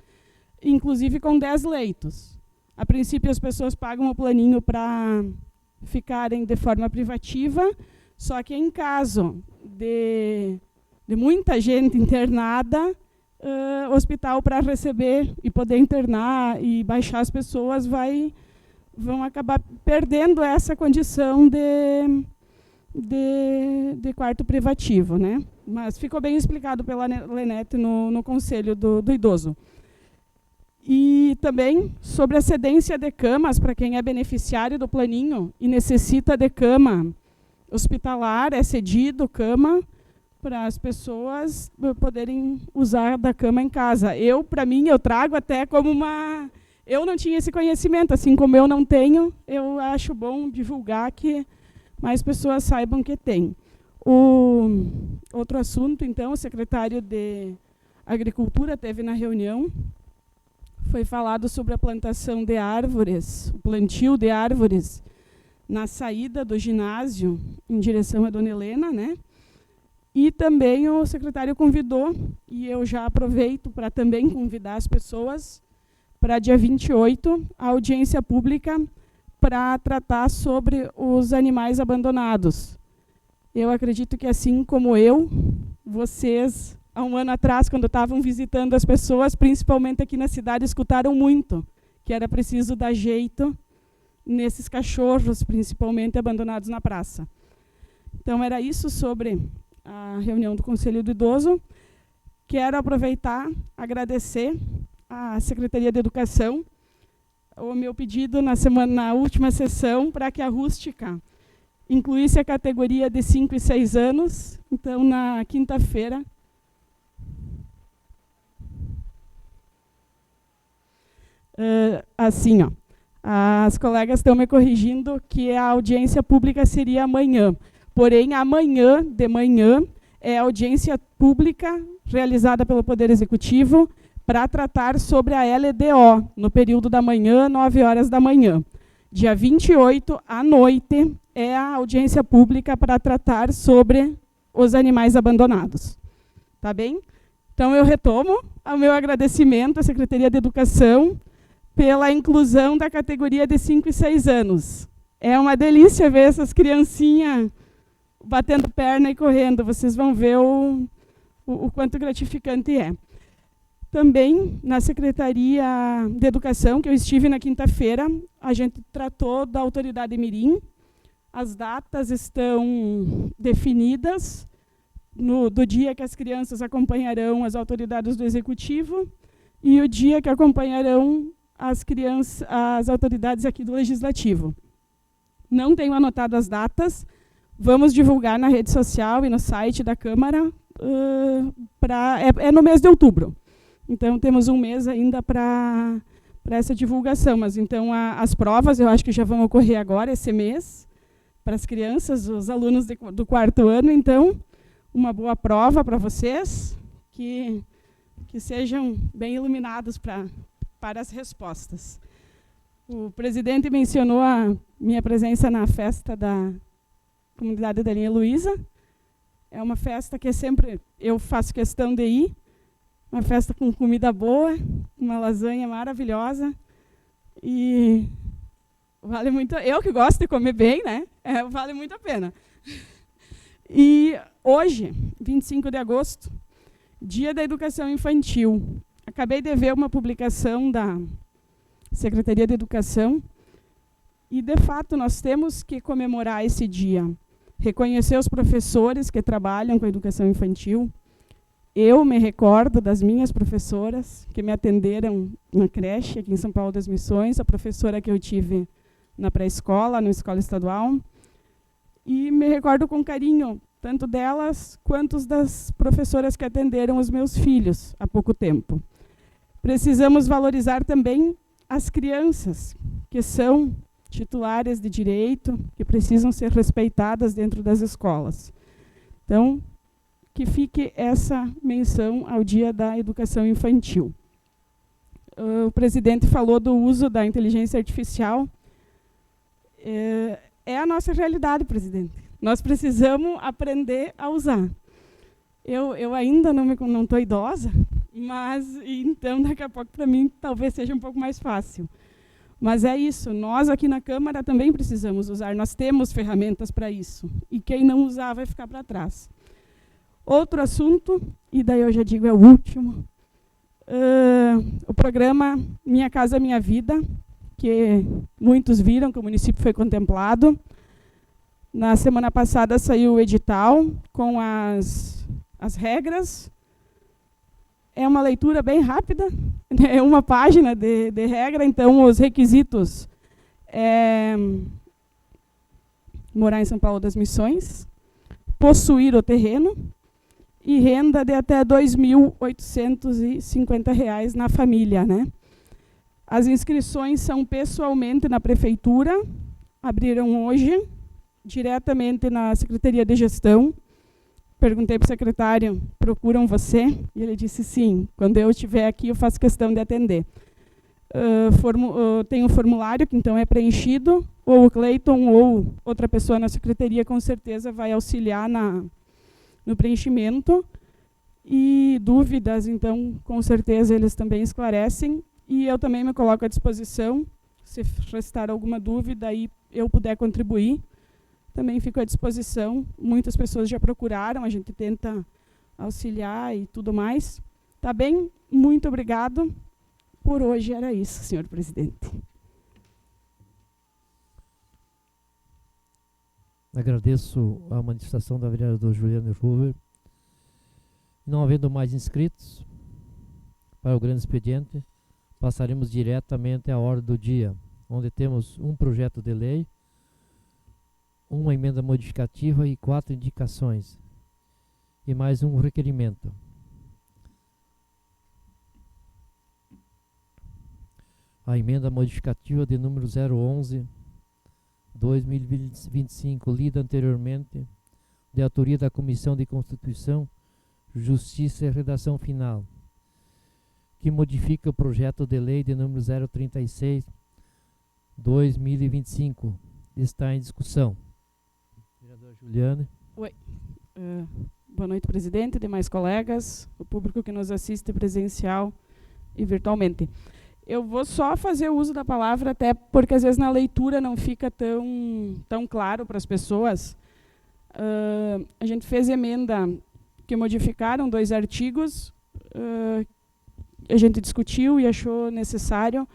inclusive com 10 leitos. A princípio, as pessoas pagam o planinho para ficarem de forma privativa, só que em caso de muita gente internada, o hospital, para receber e poder internar e baixar as pessoas, vão acabar perdendo essa condição de quarto privativo, né? Mas ficou bem explicado pela Lenete no Conselho do Idoso. E também sobre a cedência de camas para quem é beneficiário do planinho e necessita de cama hospitalar, é cedido cama para as pessoas poderem usar da cama em casa. Para mim, eu trago até como uma... Eu não tinha esse conhecimento, assim como eu não tenho, eu acho bom divulgar que mais pessoas saibam que tem. Outro assunto, então, o secretário de Agricultura teve na reunião, foi falado sobre a plantação de árvores, o plantio de árvores na saída do ginásio, em direção à Dona Helena, né? E também o secretário convidou, e eu já aproveito para também convidar as pessoas, para dia 28, a audiência pública para tratar sobre os animais abandonados. Eu acredito que, assim como vocês, há um ano atrás, quando estavam visitando as pessoas, principalmente aqui na cidade, escutaram muito que era preciso dar jeito nesses cachorros, principalmente abandonados na praça. Então, era isso sobre a reunião do Conselho do Idoso. Quero aproveitar, agradecer à Secretaria de Educação o meu pedido na última sessão para que a Rústica incluísse a categoria de 5 e 6 anos. Então, na quinta-feira, assim, ó, as colegas estão me corrigindo que a audiência pública seria amanhã. Porém, amanhã, de manhã, é a audiência pública realizada pelo Poder Executivo para tratar sobre a LDO, no período da manhã, 9 horas da manhã. Dia 28, à noite, é a audiência pública para tratar sobre os animais abandonados. Tá bem? Então, eu retomo o meu agradecimento à Secretaria de Educação pela inclusão da categoria de 5 e 6 anos. É uma delícia ver essas criancinhas batendo perna e correndo. Vocês vão ver o quanto gratificante é. Também, na Secretaria de Educação, que eu estive na quinta-feira, a gente tratou da autoridade mirim. As datas estão definidas do dia que as crianças acompanharão as autoridades do Executivo e o dia que acompanharão as autoridades aqui do Legislativo. Não tenho anotado as datas, vamos divulgar na rede social e no site da Câmara, é no mês de outubro. Então, temos um mês ainda para essa divulgação, mas então as provas eu acho que já vão ocorrer agora, esse mês, para as crianças, os alunos do 4º ano. Então, uma boa prova para vocês, que sejam bem iluminados para as respostas. O presidente mencionou a minha presença na festa da comunidade da Linha Luiza. É uma festa que sempre eu faço questão de ir, uma festa com comida boa, uma lasanha maravilhosa, e vale muito, eu que gosto de comer bem, né? Vale muito a pena. E hoje, 25 de agosto, Dia da Educação Infantil. Acabei de ver uma publicação da Secretaria de Educação e, de fato, nós temos que comemorar esse dia. Reconhecer os professores que trabalham com a educação infantil. Eu me recordo das minhas professoras que me atenderam na creche aqui em São Paulo das Missões, a professora que eu tive na pré-escola, na escola estadual. E me recordo com carinho, tanto delas quanto das professoras que atenderam os meus filhos há pouco tempo. Precisamos valorizar também as crianças, que são titulares de direito, que precisam ser respeitadas dentro das escolas. Então, que fique essa menção ao Dia da Educação Infantil. O presidente falou do uso da inteligência artificial. É a nossa realidade, presidente. Nós precisamos aprender a usar. Eu ainda não estou idosa, mas então daqui a pouco para mim talvez seja um pouco mais fácil. Mas é isso, nós aqui na Câmara também precisamos usar, nós temos ferramentas para isso. E quem não usar vai ficar para trás. Outro assunto, e daí eu já digo é o último, o programa Minha Casa Minha Vida, que muitos viram que o município foi contemplado. Na semana passada saiu o edital com as regras. É uma leitura bem rápida, é uma página de regra, então os requisitos é morar em São Paulo das Missões, possuir o terreno e renda de até R$ 2.850 na família, né? As inscrições são pessoalmente na prefeitura, abriram hoje, diretamente na Secretaria de Gestão. Perguntei para o secretário, procuram você? E ele disse sim, quando eu estiver aqui eu faço questão de atender. Tem um formulário que então é preenchido, ou o Cleiton ou outra pessoa na secretaria com certeza vai auxiliar no preenchimento. E dúvidas, então, com certeza eles também esclarecem. E eu também me coloco à disposição, se restar alguma dúvida e eu puder contribuir. Também fico à disposição, muitas pessoas já procuraram, a gente tenta auxiliar e tudo mais. Tá bem? Muito obrigado. Por hoje era isso, senhor presidente. Agradeço a manifestação da vereadora Juliana Ruber. Não havendo mais inscritos para o grande expediente, passaremos diretamente à ordem do dia, onde temos um projeto de lei, uma emenda modificativa e 4 indicações, e mais um requerimento. A emenda modificativa de número 011/2025, lida anteriormente, de autoria da Comissão de Constituição, Justiça e Redação Final, que modifica o projeto de lei de número 036/2025. Está em discussão. Vereadora Juliane. Boa noite, presidente, demais colegas, o público que nos assiste presencial e virtualmente. Eu vou só fazer uso da palavra, até porque às vezes na leitura não fica tão claro para as pessoas. A gente fez emenda que modificaram 2 artigos, a gente discutiu e achou necessário,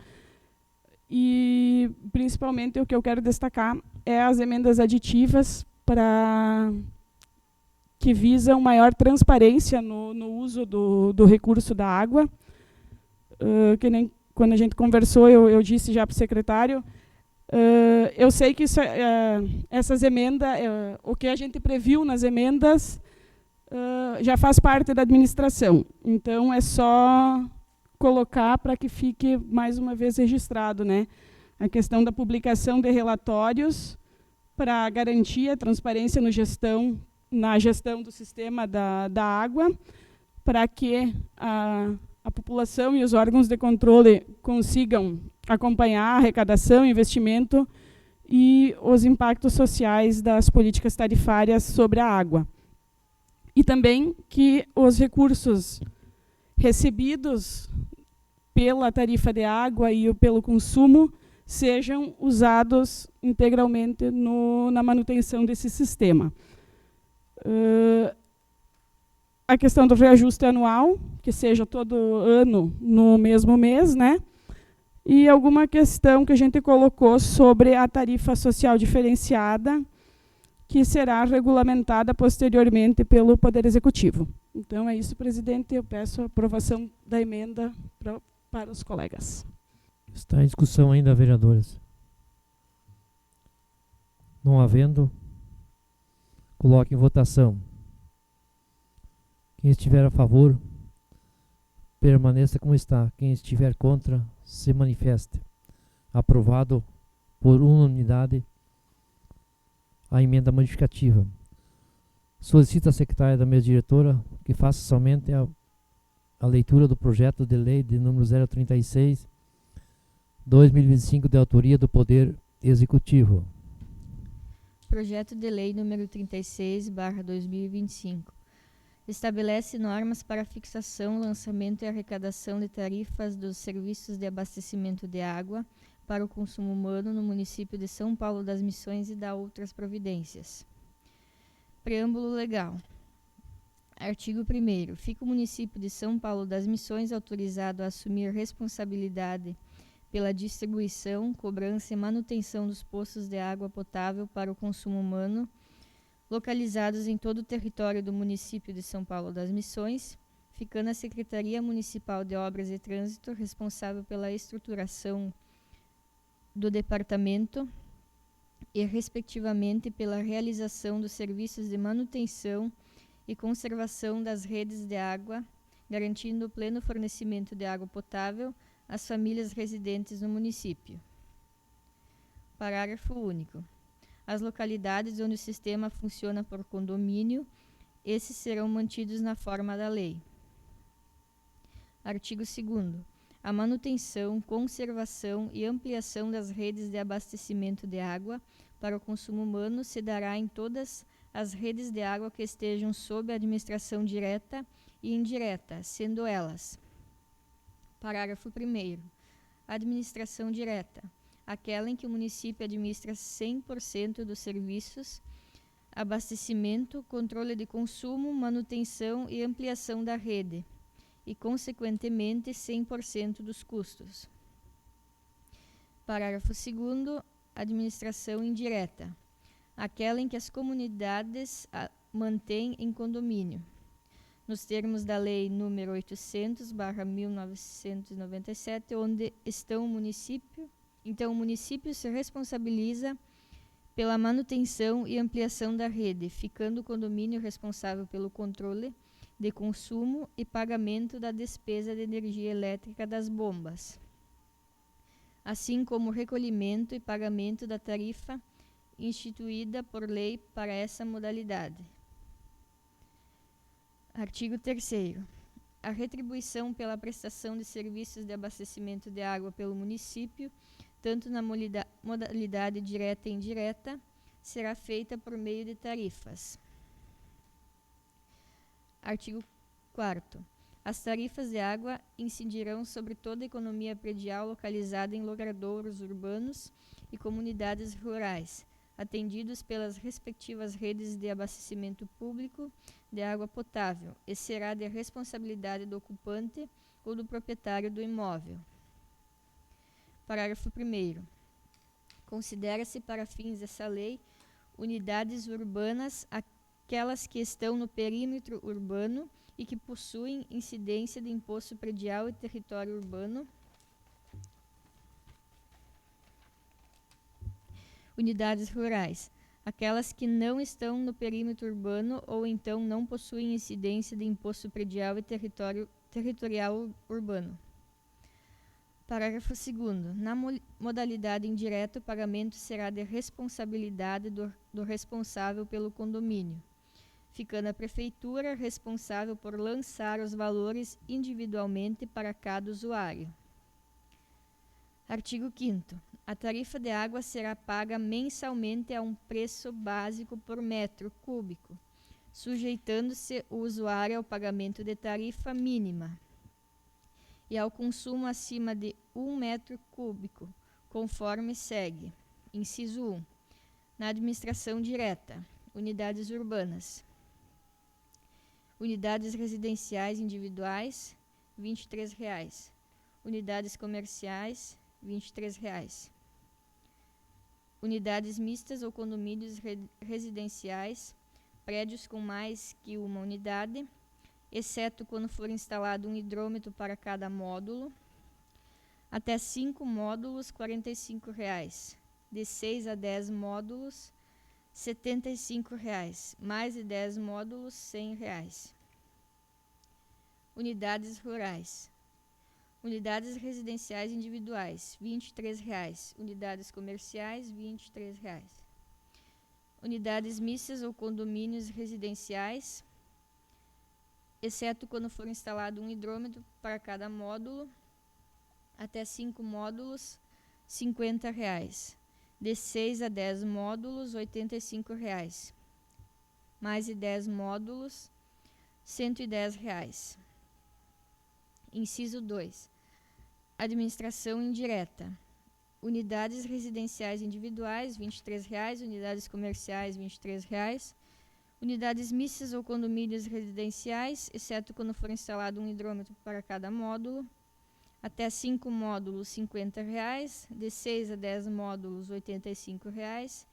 e principalmente o que eu quero destacar é as emendas aditivas que visam maior transparência no uso do recurso da água. Que nem quando a gente conversou, eu disse já para o secretário, eu sei que essas emendas, o que a gente previu nas emendas, já faz parte da administração. Então, é só colocar para que fique mais uma vez registrado, né? A questão da publicação de relatórios para garantir a transparência na gestão do sistema da água, para que a população e os órgãos de controle consigam acompanhar a arrecadação, investimento e os impactos sociais das políticas tarifárias sobre a água. E também que os recursos recebidos pela tarifa de água e pelo consumo sejam usados integralmente na manutenção desse sistema. A questão do reajuste anual, que seja todo ano no mesmo mês, né? E alguma questão que a gente colocou sobre a tarifa social diferenciada, que será regulamentada posteriormente pelo Poder Executivo. Então, é isso, presidente. Eu peço a aprovação da emenda para os colegas. Está em discussão ainda, vereadoras. Não havendo, coloque em votação. Quem estiver a favor, permaneça como está. Quem estiver contra, se manifeste. Aprovado por unanimidade a emenda modificativa. Solicito à secretária da mesa diretora que faça somente a leitura do projeto de lei de número 036/2025, de autoria do Poder Executivo. Projeto de lei número 36/2025. Estabelece normas para fixação, lançamento e arrecadação de tarifas dos serviços de abastecimento de água para o consumo humano no município de São Paulo das Missões e dá outras providências. Preâmbulo legal. Artigo 1º. Fica o município de São Paulo das Missões autorizado a assumir responsabilidade pela distribuição, cobrança e manutenção dos postos de água potável para o consumo humano, localizados em todo o território do município de São Paulo das Missões, ficando a Secretaria Municipal de Obras e Trânsito responsável pela estruturação do departamento e, respectivamente, pela realização dos serviços de manutenção e conservação das redes de água, garantindo o pleno fornecimento de água potável às famílias residentes no município. Parágrafo único. As localidades onde o sistema funciona por condomínio, esses serão mantidos na forma da lei. Artigo 2º. A manutenção, conservação e ampliação das redes de abastecimento de água para o consumo humano se dará em todas as redes de água que estejam sob a administração direta e indireta, sendo elas: parágrafo 1º. Administração direta. Aquela em que o município administra 100% dos serviços, abastecimento, controle de consumo, manutenção e ampliação da rede, e, consequentemente, 100% dos custos. Parágrafo 2º. Administração indireta. Aquela em que as comunidades mantêm em condomínio, nos termos da Lei nº 800/1997, onde estão o município. Então, o município se responsabiliza pela manutenção e ampliação da rede, ficando o condomínio responsável pelo controle de consumo e pagamento da despesa de energia elétrica das bombas, assim como o recolhimento e pagamento da tarifa instituída por lei para essa modalidade. Artigo 3º. A retribuição pela prestação de serviços de abastecimento de água pelo município, tanto na modalidade direta e indireta, será feita por meio de tarifas. Artigo 4º. As tarifas de água incidirão sobre toda a economia predial localizada em logradouros urbanos e comunidades rurais, atendidos pelas respectivas redes de abastecimento público de água potável, e será de responsabilidade do ocupante ou do proprietário do imóvel. Parágrafo 1º. Considera-se para fins dessa lei unidades urbanas aquelas que estão no perímetro urbano e que possuem incidência de imposto predial e território urbano. Unidades rurais, aquelas que não estão no perímetro urbano ou então não possuem incidência de imposto predial e territorial urbano. Parágrafo 2º. Na modalidade indireta, o pagamento será de responsabilidade do responsável pelo condomínio, ficando a prefeitura responsável por lançar os valores individualmente para cada usuário. Artigo 5º. A tarifa de água será paga mensalmente a um preço básico por metro cúbico, sujeitando-se o usuário ao pagamento de tarifa mínima e ao consumo acima de 1 metro cúbico, conforme segue. Inciso 1. Na administração direta, unidades urbanas. Unidades residenciais individuais, R$ 23,00. Unidades comerciais, R$ 23,00. Unidades mistas ou condomínios residenciais, prédios com mais que uma unidade, exceto quando for instalado um hidrômetro para cada módulo, até 5 módulos, R$ 45,00. De 6 a 10 módulos, R$ 75,00. Mais de 10 módulos, R$ 100,00. Unidades rurais. Unidades residenciais individuais, R$ 23,00. Unidades comerciais, R$ 23,00. Unidades mistas ou condomínios residenciais, exceto quando for instalado um hidrômetro para cada módulo, até 5 módulos, R$ 50,00. De 6 a 10 módulos, R$ 85,00. Mais de 10 módulos, R$ 110,00. Inciso 2. Administração indireta. Unidades residenciais individuais, R$ 23,00. Unidades comerciais, R$ 23,00. Unidades mistas ou condomínios residenciais, exceto quando for instalado um hidrômetro para cada módulo, até 5 módulos, R$ 50,00. De 6 a 10 módulos, R$ 85,00.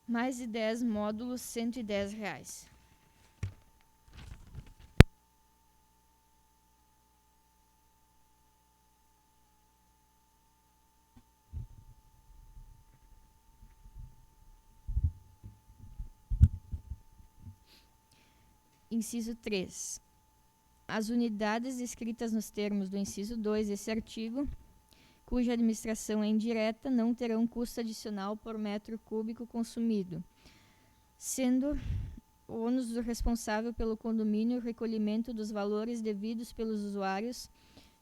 Mais de 10 módulos, R$ 110,00. Inciso 3. As unidades descritas nos termos do inciso 2 desse artigo, cuja administração é indireta, não terão custo adicional por metro cúbico consumido, sendo o ônus do responsável pelo condomínio o recolhimento dos valores devidos pelos usuários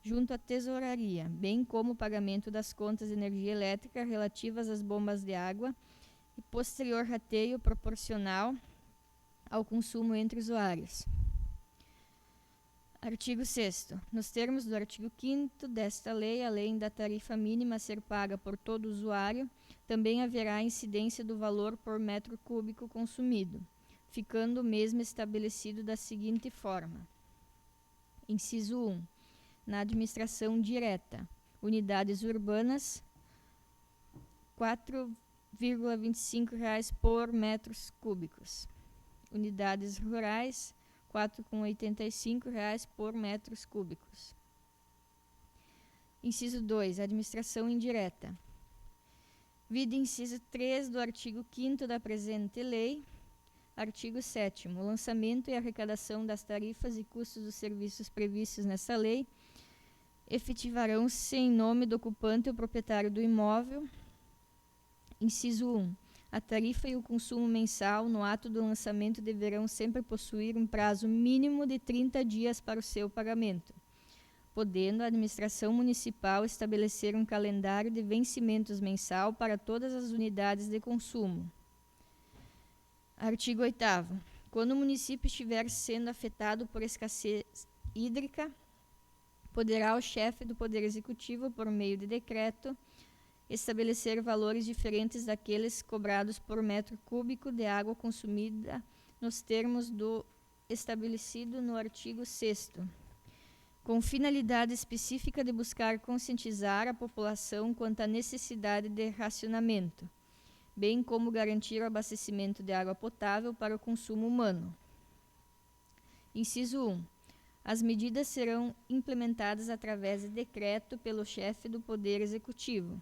junto à tesouraria, bem como o pagamento das contas de energia elétrica relativas às bombas de água e posterior rateio proporcional ao consumo entre usuários. Artigo 6º. Nos termos do artigo 5º desta lei, além da tarifa mínima a ser paga por todo usuário, também haverá incidência do valor por metro cúbico consumido, ficando o mesmo estabelecido da seguinte forma. Inciso 1. Na administração direta, unidades urbanas, R$ 4,25 por metros cúbicos. Unidades rurais, R$ 4,85 por metros cúbicos. Inciso 2. Administração indireta. Vide inciso 3 do artigo 5º da presente lei. Artigo 7º. O lançamento e arrecadação das tarifas e custos dos serviços previstos nessa lei efetivarão-se em nome do ocupante ou proprietário do imóvel. Inciso 1. A tarifa e o consumo mensal no ato do lançamento deverão sempre possuir um prazo mínimo de 30 dias para o seu pagamento, podendo a administração municipal estabelecer um calendário de vencimentos mensal para todas as unidades de consumo. Artigo 8º. Quando o município estiver sendo afetado por escassez hídrica, poderá o chefe do Poder Executivo, por meio de decreto, estabelecer valores diferentes daqueles cobrados por metro cúbico de água consumida nos termos do estabelecido no artigo 6º, com finalidade específica de buscar conscientizar a população quanto à necessidade de racionamento, bem como garantir o abastecimento de água potável para o consumo humano. Inciso 1. As medidas serão implementadas através de decreto pelo chefe do Poder Executivo.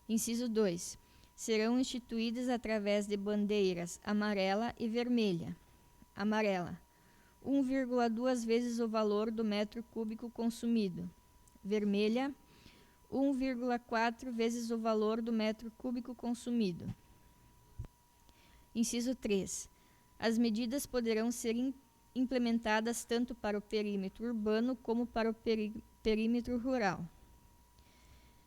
Inciso 2. Serão instituídas através de bandeiras amarela e vermelha. Amarela, 1,2 vezes o valor do metro cúbico consumido. Vermelha, 1,4 vezes o valor do metro cúbico consumido. Inciso 3. As medidas poderão ser implementadas tanto para o perímetro urbano como para o perímetro rural.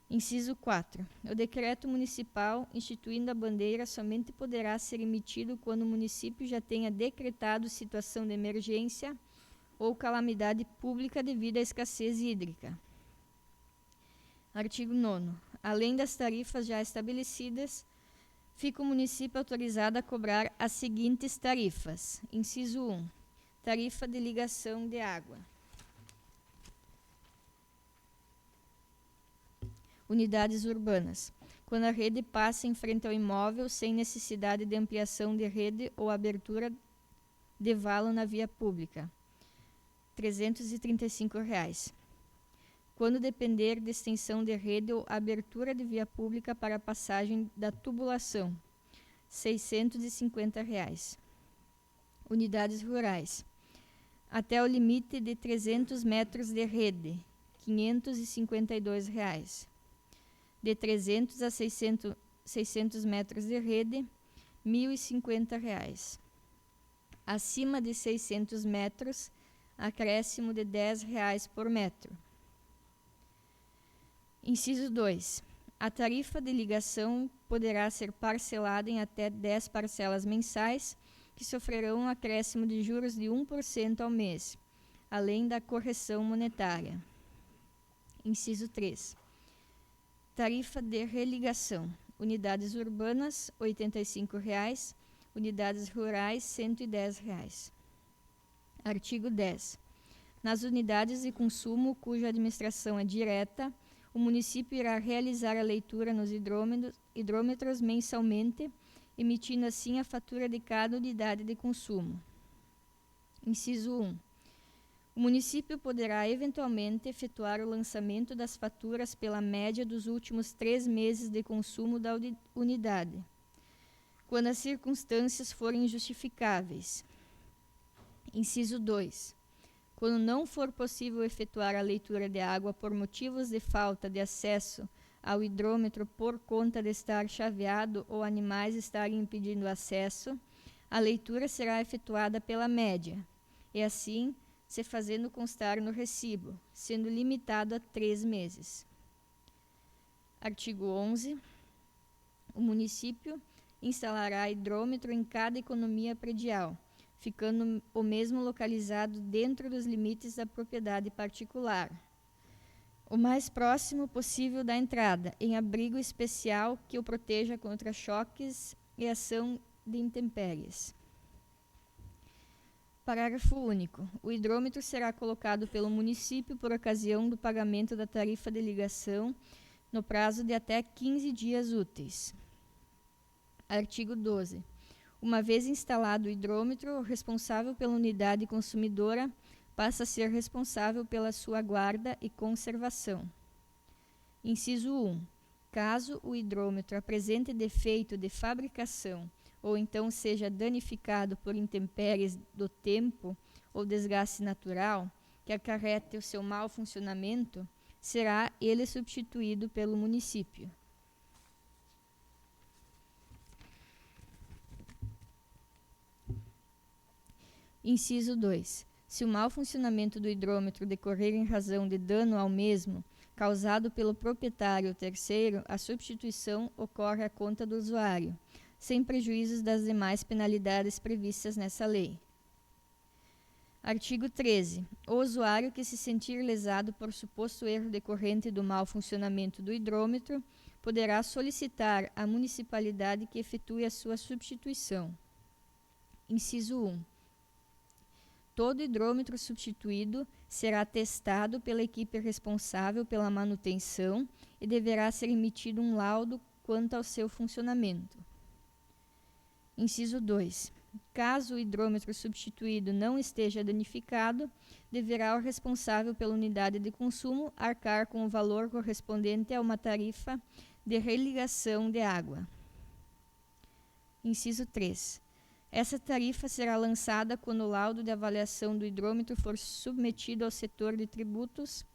Inciso 4. O decreto municipal instituindo a bandeira somente poderá ser emitido quando o município já tenha decretado situação de emergência ou calamidade pública devido à escassez hídrica. Artigo 9º. Além das tarifas já estabelecidas, fica o município autorizado a cobrar as seguintes tarifas. Inciso 1. Tarifa de ligação de água. Unidades urbanas. Quando a rede passa em frente ao imóvel sem necessidade de ampliação de rede ou abertura de valo na via pública. R$ 335. Quando depender de extensão de rede ou abertura de via pública para a passagem da tubulação. R$ 650. Unidades rurais. Até o limite de 300 metros de rede, R$ 552. De 300 a 600 metros de rede, R$ 1.050. Acima de 600 metros, acréscimo de R$ 10 por metro. Inciso 2. A tarifa de ligação poderá ser parcelada em até 10 parcelas mensais, que sofrerão um acréscimo de juros de 1% ao mês, além da correção monetária. Inciso 3. Tarifa de religação. Unidades urbanas, R$ 85. Unidades rurais, R$ 110. Artigo 10. Nas unidades de consumo cuja administração é direta, o município irá realizar a leitura nos hidrômetros mensalmente, emitindo assim a fatura de cada unidade de consumo. Inciso 1. O município poderá eventualmente efetuar o lançamento das faturas pela média dos últimos 3 meses de consumo da unidade, quando as circunstâncias forem justificáveis. Inciso 2. Quando não for possível efetuar a leitura de água por motivos de falta de acesso ao hidrômetro por conta de estar chaveado ou animais estarem impedindo acesso, a leitura será efetuada pela média, e assim se fazendo constar no recibo, sendo limitado a 3 meses. Artigo 11. O município instalará hidrômetro em cada economia predial, ficando o mesmo localizado dentro dos limites da propriedade particular, o mais próximo possível da entrada, em abrigo especial que o proteja contra choques e ação de intempéries. Parágrafo único. O hidrômetro será colocado pelo município por ocasião do pagamento da tarifa de ligação no prazo de até 15 dias úteis. Artigo 12. Uma vez instalado o hidrômetro, o responsável pela unidade consumidora passa a ser responsável pela sua guarda e conservação. Inciso 1. Caso o hidrômetro apresente defeito de fabricação ou então seja danificado por intempéries do tempo ou desgaste natural que acarrete o seu mau funcionamento, será ele substituído pelo município. Inciso 2. Se o mau funcionamento do hidrômetro decorrer em razão de dano ao mesmo, causado pelo proprietário ou terceiro, a substituição ocorre à conta do usuário, sem prejuízos das demais penalidades previstas nessa lei. Artigo 13. O usuário que se sentir lesado por suposto erro decorrente do mau funcionamento do hidrômetro poderá solicitar à municipalidade que efetue a sua substituição. Inciso 1. Todo hidrômetro substituído será testado pela equipe responsável pela manutenção e deverá ser emitido um laudo quanto ao seu funcionamento. Inciso 2. Caso o hidrômetro substituído não esteja danificado, deverá o responsável pela unidade de consumo arcar com o valor correspondente a uma tarifa de religação de água. Inciso 3. Essa tarifa será lançada quando o laudo de avaliação do hidrômetro for submetido ao setor de tributos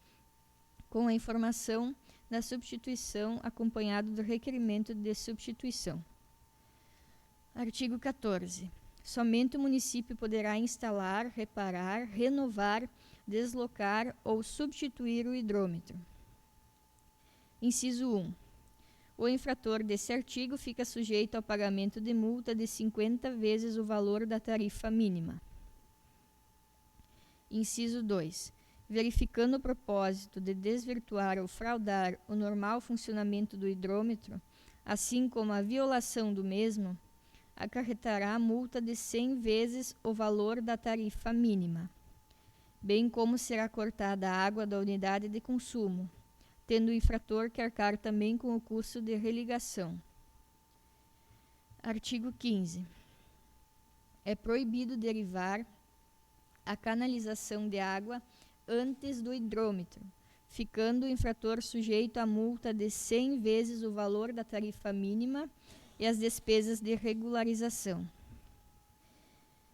com a informação da substituição acompanhado do requerimento de substituição. Artigo 14. Somente o município poderá instalar, reparar, renovar, deslocar ou substituir o hidrômetro. Inciso 1. O infrator desse artigo fica sujeito ao pagamento de multa de 50 vezes o valor da tarifa mínima. Inciso 2. Verificando o propósito de desvirtuar ou fraudar o normal funcionamento do hidrômetro, assim como a violação do mesmo, acarretará multa de 100 vezes o valor da tarifa mínima, bem como será cortada a água da unidade de consumo, tendo o infrator que arcar também com o custo de religação. Artigo 15. É proibido derivar a canalização de água antes do hidrômetro, ficando o infrator sujeito a multa de 100 vezes o valor da tarifa mínima e as despesas de regularização.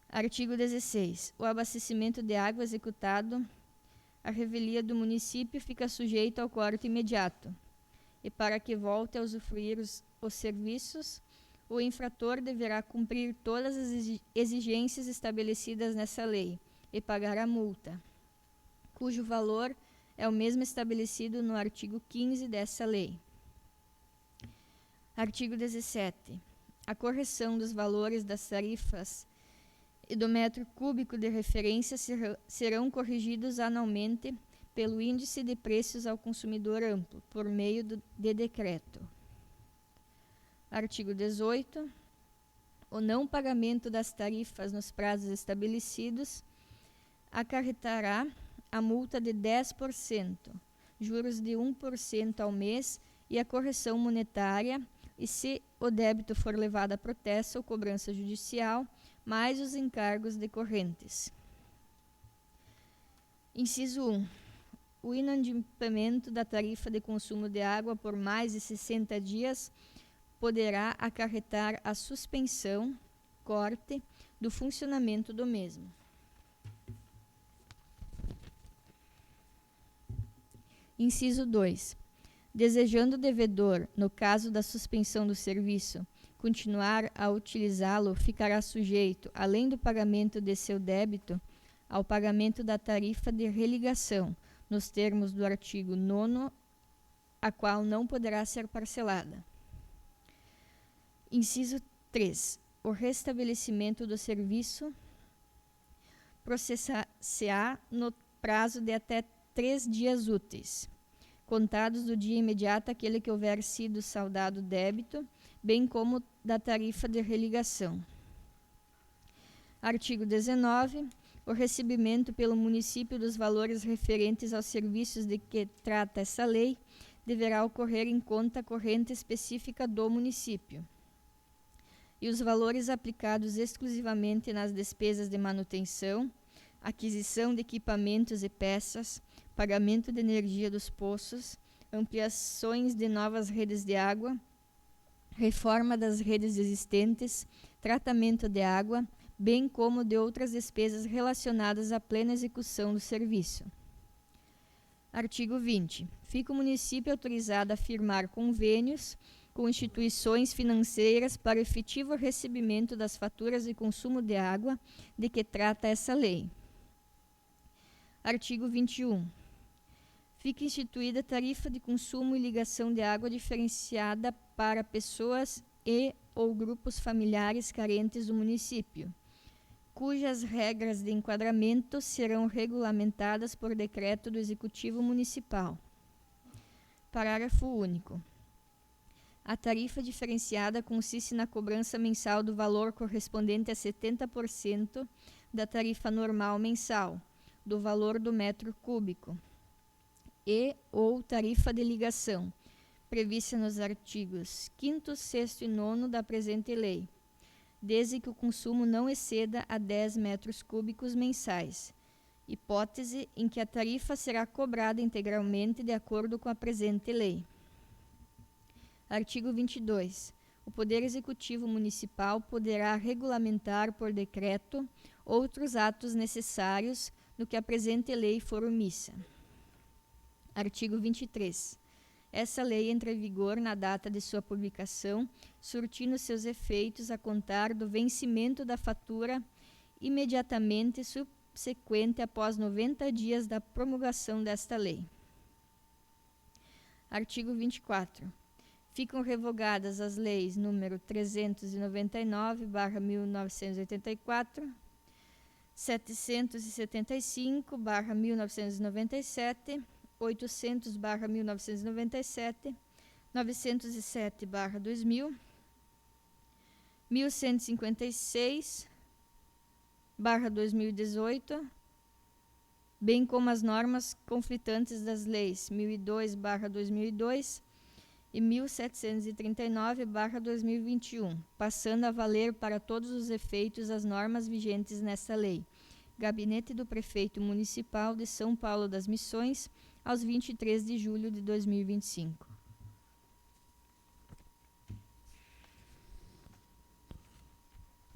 Artigo 16. O abastecimento de água executado à revelia do município fica sujeito ao corte imediato, e para que volte a usufruir os serviços, o infrator deverá cumprir todas as exigências estabelecidas nessa lei e pagar a multa, cujo valor é o mesmo estabelecido no artigo 15 dessa lei. Artigo 17. A correção dos valores das tarifas e do metro cúbico de referência serão corrigidos anualmente pelo Índice de Preços ao Consumidor Amplo, por meio de decreto. Artigo 18. O não pagamento das tarifas nos prazos estabelecidos acarretará a multa de 10%, juros de 1% ao mês e a correção monetária, e se o débito for levado a protesto ou cobrança judicial, mais os encargos decorrentes. Inciso 1. O inadimplemento da tarifa de consumo de água por mais de 60 dias poderá acarretar a suspensão, corte, do funcionamento do mesmo. Inciso 2. Desejando o devedor, no caso da suspensão do serviço, continuar a utilizá-lo, ficará sujeito, além do pagamento de seu débito, ao pagamento da tarifa de religação, nos termos do artigo 9º, a qual não poderá ser parcelada. Inciso 3. O restabelecimento do serviço processar-se-á no prazo de até 3 dias úteis, contados do dia imediato àquele que houver sido saldado o débito, bem como da tarifa de religação. Artigo 19. O recebimento pelo município dos valores referentes aos serviços de que trata essa lei deverá ocorrer em conta corrente específica do município. E os valores aplicados exclusivamente nas despesas de manutenção, aquisição de equipamentos e peças, pagamento de energia dos poços, ampliações de novas redes de água, reforma das redes existentes, tratamento de água, bem como de outras despesas relacionadas à plena execução do serviço. Artigo 20. Fica o município autorizado a firmar convênios com instituições financeiras para o efetivo recebimento das faturas de consumo de água de que trata essa lei. Artigo 21. Fica instituída tarifa de consumo e ligação de água diferenciada para pessoas e ou grupos familiares carentes do município, cujas regras de enquadramento serão regulamentadas por decreto do Executivo Municipal. Parágrafo único. A tarifa diferenciada consiste na cobrança mensal do valor correspondente a 70% da tarifa normal mensal, do valor do metro cúbico, e ou tarifa de ligação, prevista nos artigos 5º, 6º e 9º da presente lei, desde que o consumo não exceda a 10 metros cúbicos mensais, hipótese em que a tarifa será cobrada integralmente de acordo com a presente lei. Artigo 22. O Poder Executivo Municipal poderá regulamentar por decreto outros atos necessários no que a presente lei for omissa. Artigo 23. Essa lei entra em vigor na data de sua publicação, surtindo seus efeitos a contar do vencimento da fatura imediatamente subsequente após 90 dias da promulgação desta lei. Artigo 24. Ficam revogadas as leis número 399/1984, 775/1997, 800/1997, 907/2000, 1156/2018, bem como as normas conflitantes das leis 1002/2002 e 1739/2021, passando a valer para todos os efeitos as normas vigentes nesta lei. Gabinete do Prefeito Municipal de São Paulo das Missões, aos 23 de julho de 2025.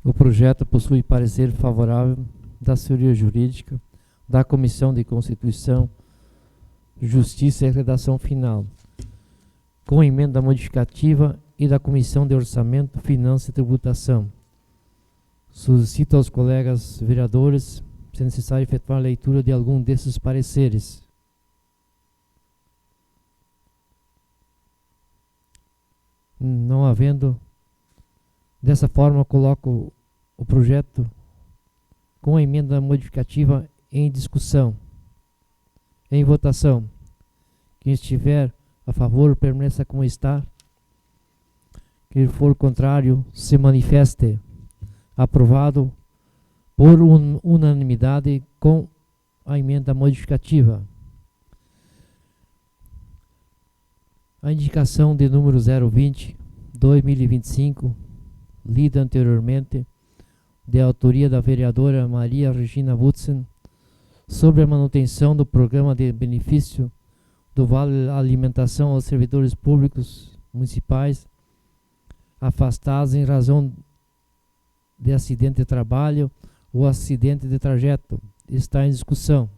O projeto possui parecer favorável da Assessoria Jurídica, da Comissão de Constituição, Justiça e Redação Final, com emenda modificativa e da Comissão de Orçamento, Finanças e Tributação. Solicito aos colegas vereadores se é necessário efetuar a leitura de algum desses pareceres. Não havendo, dessa forma, coloco o projeto com a emenda modificativa em discussão. Em votação. Quem estiver a favor, permaneça como está. Quem for contrário, se manifeste. Aprovado por unanimidade com a emenda modificativa. A indicação de número 020/2025, lida anteriormente, de autoria da vereadora Maria Regina Wutzen, sobre a manutenção do programa de benefício do Vale Alimentação aos servidores públicos municipais afastados em razão de acidente de trabalho ou acidente de trajeto. Está em discussão.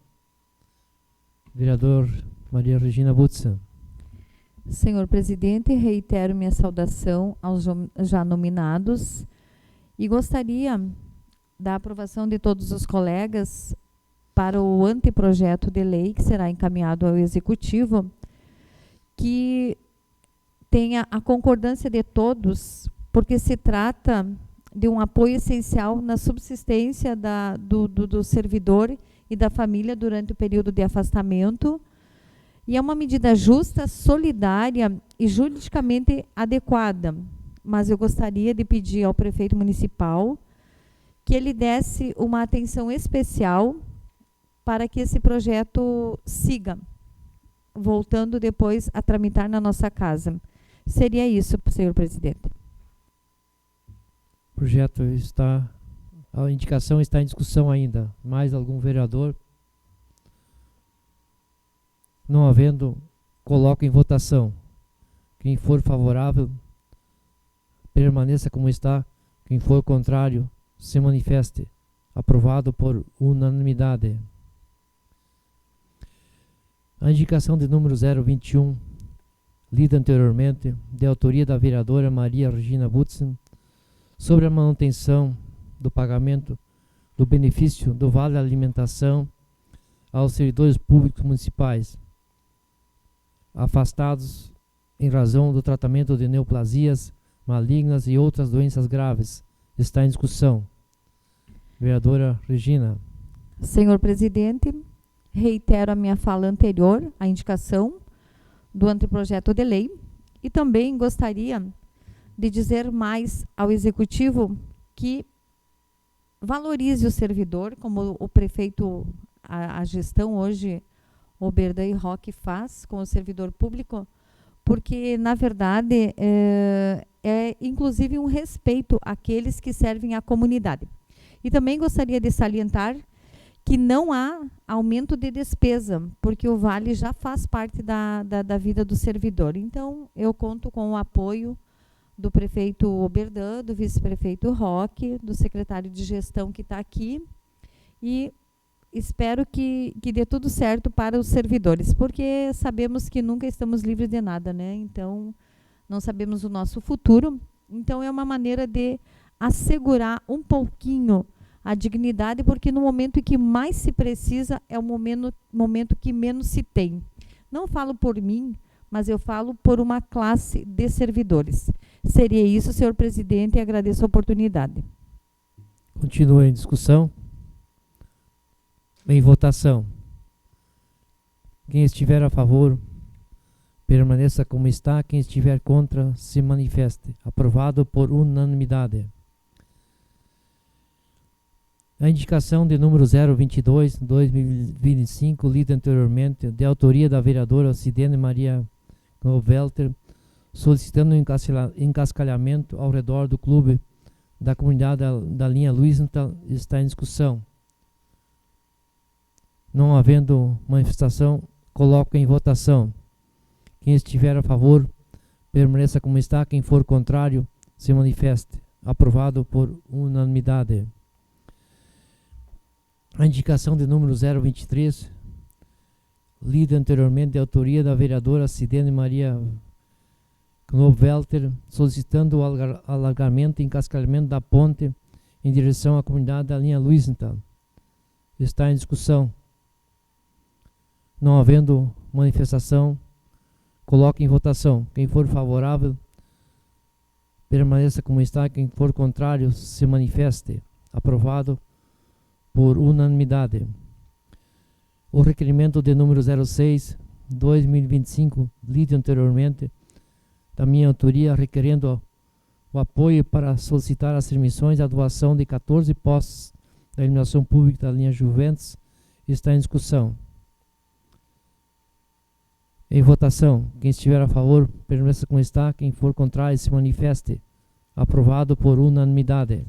Vereador Maria Regina Wutzen. Senhor presidente, reitero minha saudação aos já nominados e gostaria da aprovação de todos os colegas para o anteprojeto de lei que será encaminhado ao Executivo, que tenha a concordância de todos, porque se trata de um apoio essencial na subsistência do servidor e da família durante o período de afastamento, e é uma medida justa, solidária e juridicamente adequada. Mas eu gostaria de pedir ao prefeito municipal que ele desse uma atenção especial para que esse projeto siga, voltando depois a tramitar na nossa casa. Seria isso, senhor presidente. O projeto está, a indicação está em discussão ainda. Mais algum vereador? Não havendo coloco em votação. Quem for favorável, permaneça como está. Quem for contrário, se manifeste. Aprovado por unanimidade. A indicação de número 021, lida anteriormente, de autoria da vereadora Maria Regina Butzen, sobre a manutenção do pagamento do benefício do Vale Alimentação aos servidores públicos municipais afastados em razão do tratamento de neoplasias malignas e outras doenças graves. Está em discussão. Vereadora Regina. Senhor presidente, reitero a minha fala anterior, a indicação do anteprojeto de lei, e também gostaria de dizer mais ao executivo que valorize o servidor, como o prefeito, a gestão hoje, Oberdan e Roque faz com o servidor público, porque, na verdade, é inclusive um respeito àqueles que servem à comunidade. E também gostaria de salientar que não há aumento de despesa, porque o Vale já faz parte da vida do servidor. Então, eu conto com o apoio do prefeito Oberdan, do vice-prefeito Roque, do secretário de gestão que está aqui, e espero que dê tudo certo para os servidores, porque sabemos que nunca estamos livres de nada, né? Então, não sabemos o nosso futuro. Então, é uma maneira de assegurar um pouquinho a dignidade, porque no momento em que mais se precisa, é o momento que menos se tem. Não falo por mim, mas eu falo por uma classe de servidores. Seria isso, senhor presidente, e agradeço a oportunidade. Continua em discussão. Em votação. Quem estiver a favor, permaneça como está. Quem estiver contra, se manifeste. Aprovado por unanimidade. A indicação de número 022/2025, lida anteriormente, de autoria da vereadora Sidene Maria Knovelter, solicitando um encascalhamento ao redor do clube da comunidade da linha Luisenthal, está em discussão. Não havendo manifestação, coloco em votação. Quem estiver a favor, permaneça como está. Quem for contrário, se manifeste. Aprovado por unanimidade. A indicação de número 023, lida anteriormente, de autoria da vereadora Sidene Maria Knovelter, solicitando o alargamento e encascalhamento da ponte em direção à comunidade da linha Luisenthal. Está em discussão. Não havendo manifestação, coloque em votação. Quem for favorável, permaneça como está. Quem for contrário, se manifeste. Aprovado por unanimidade. O requerimento de número 06/2025, lido anteriormente, da minha autoria, requerendo o apoio para solicitar as permissões da doação de 14 postos da iluminação pública da linha Juventus, está em discussão. Em votação. Quem estiver a favor, permaneça como está. Quem for contrário, se manifeste. Aprovado por unanimidade.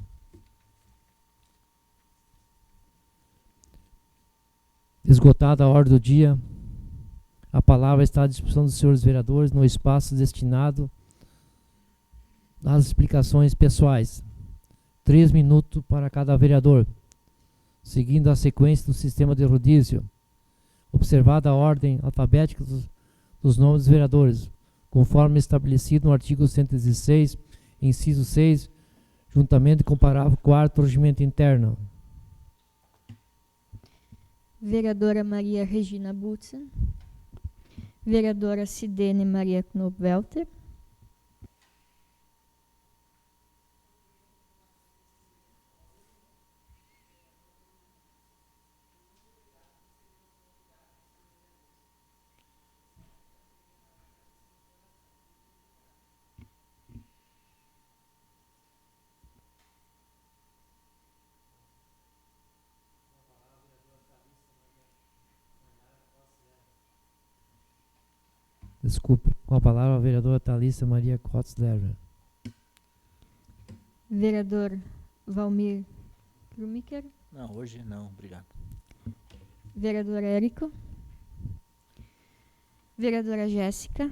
Esgotada a ordem do dia, a palavra está à disposição dos senhores vereadores no espaço destinado às explicações pessoais. 3 minutos para cada vereador, seguindo a sequência do sistema de rodízio, observada a ordem alfabética dos nomes dos vereadores, conforme estabelecido no artigo 116, inciso 6, juntamente com o parágrafo 4º, regimento interno. Vereadora Maria Regina Butzen. Vereadora Sidene Maria Knovelter. Desculpe, com a palavra a vereadora Thalissa Maria Kotzler. Vereador Valmir Krumiker. Não, hoje não, obrigado. Vereador Érico. Vereadora Jéssica.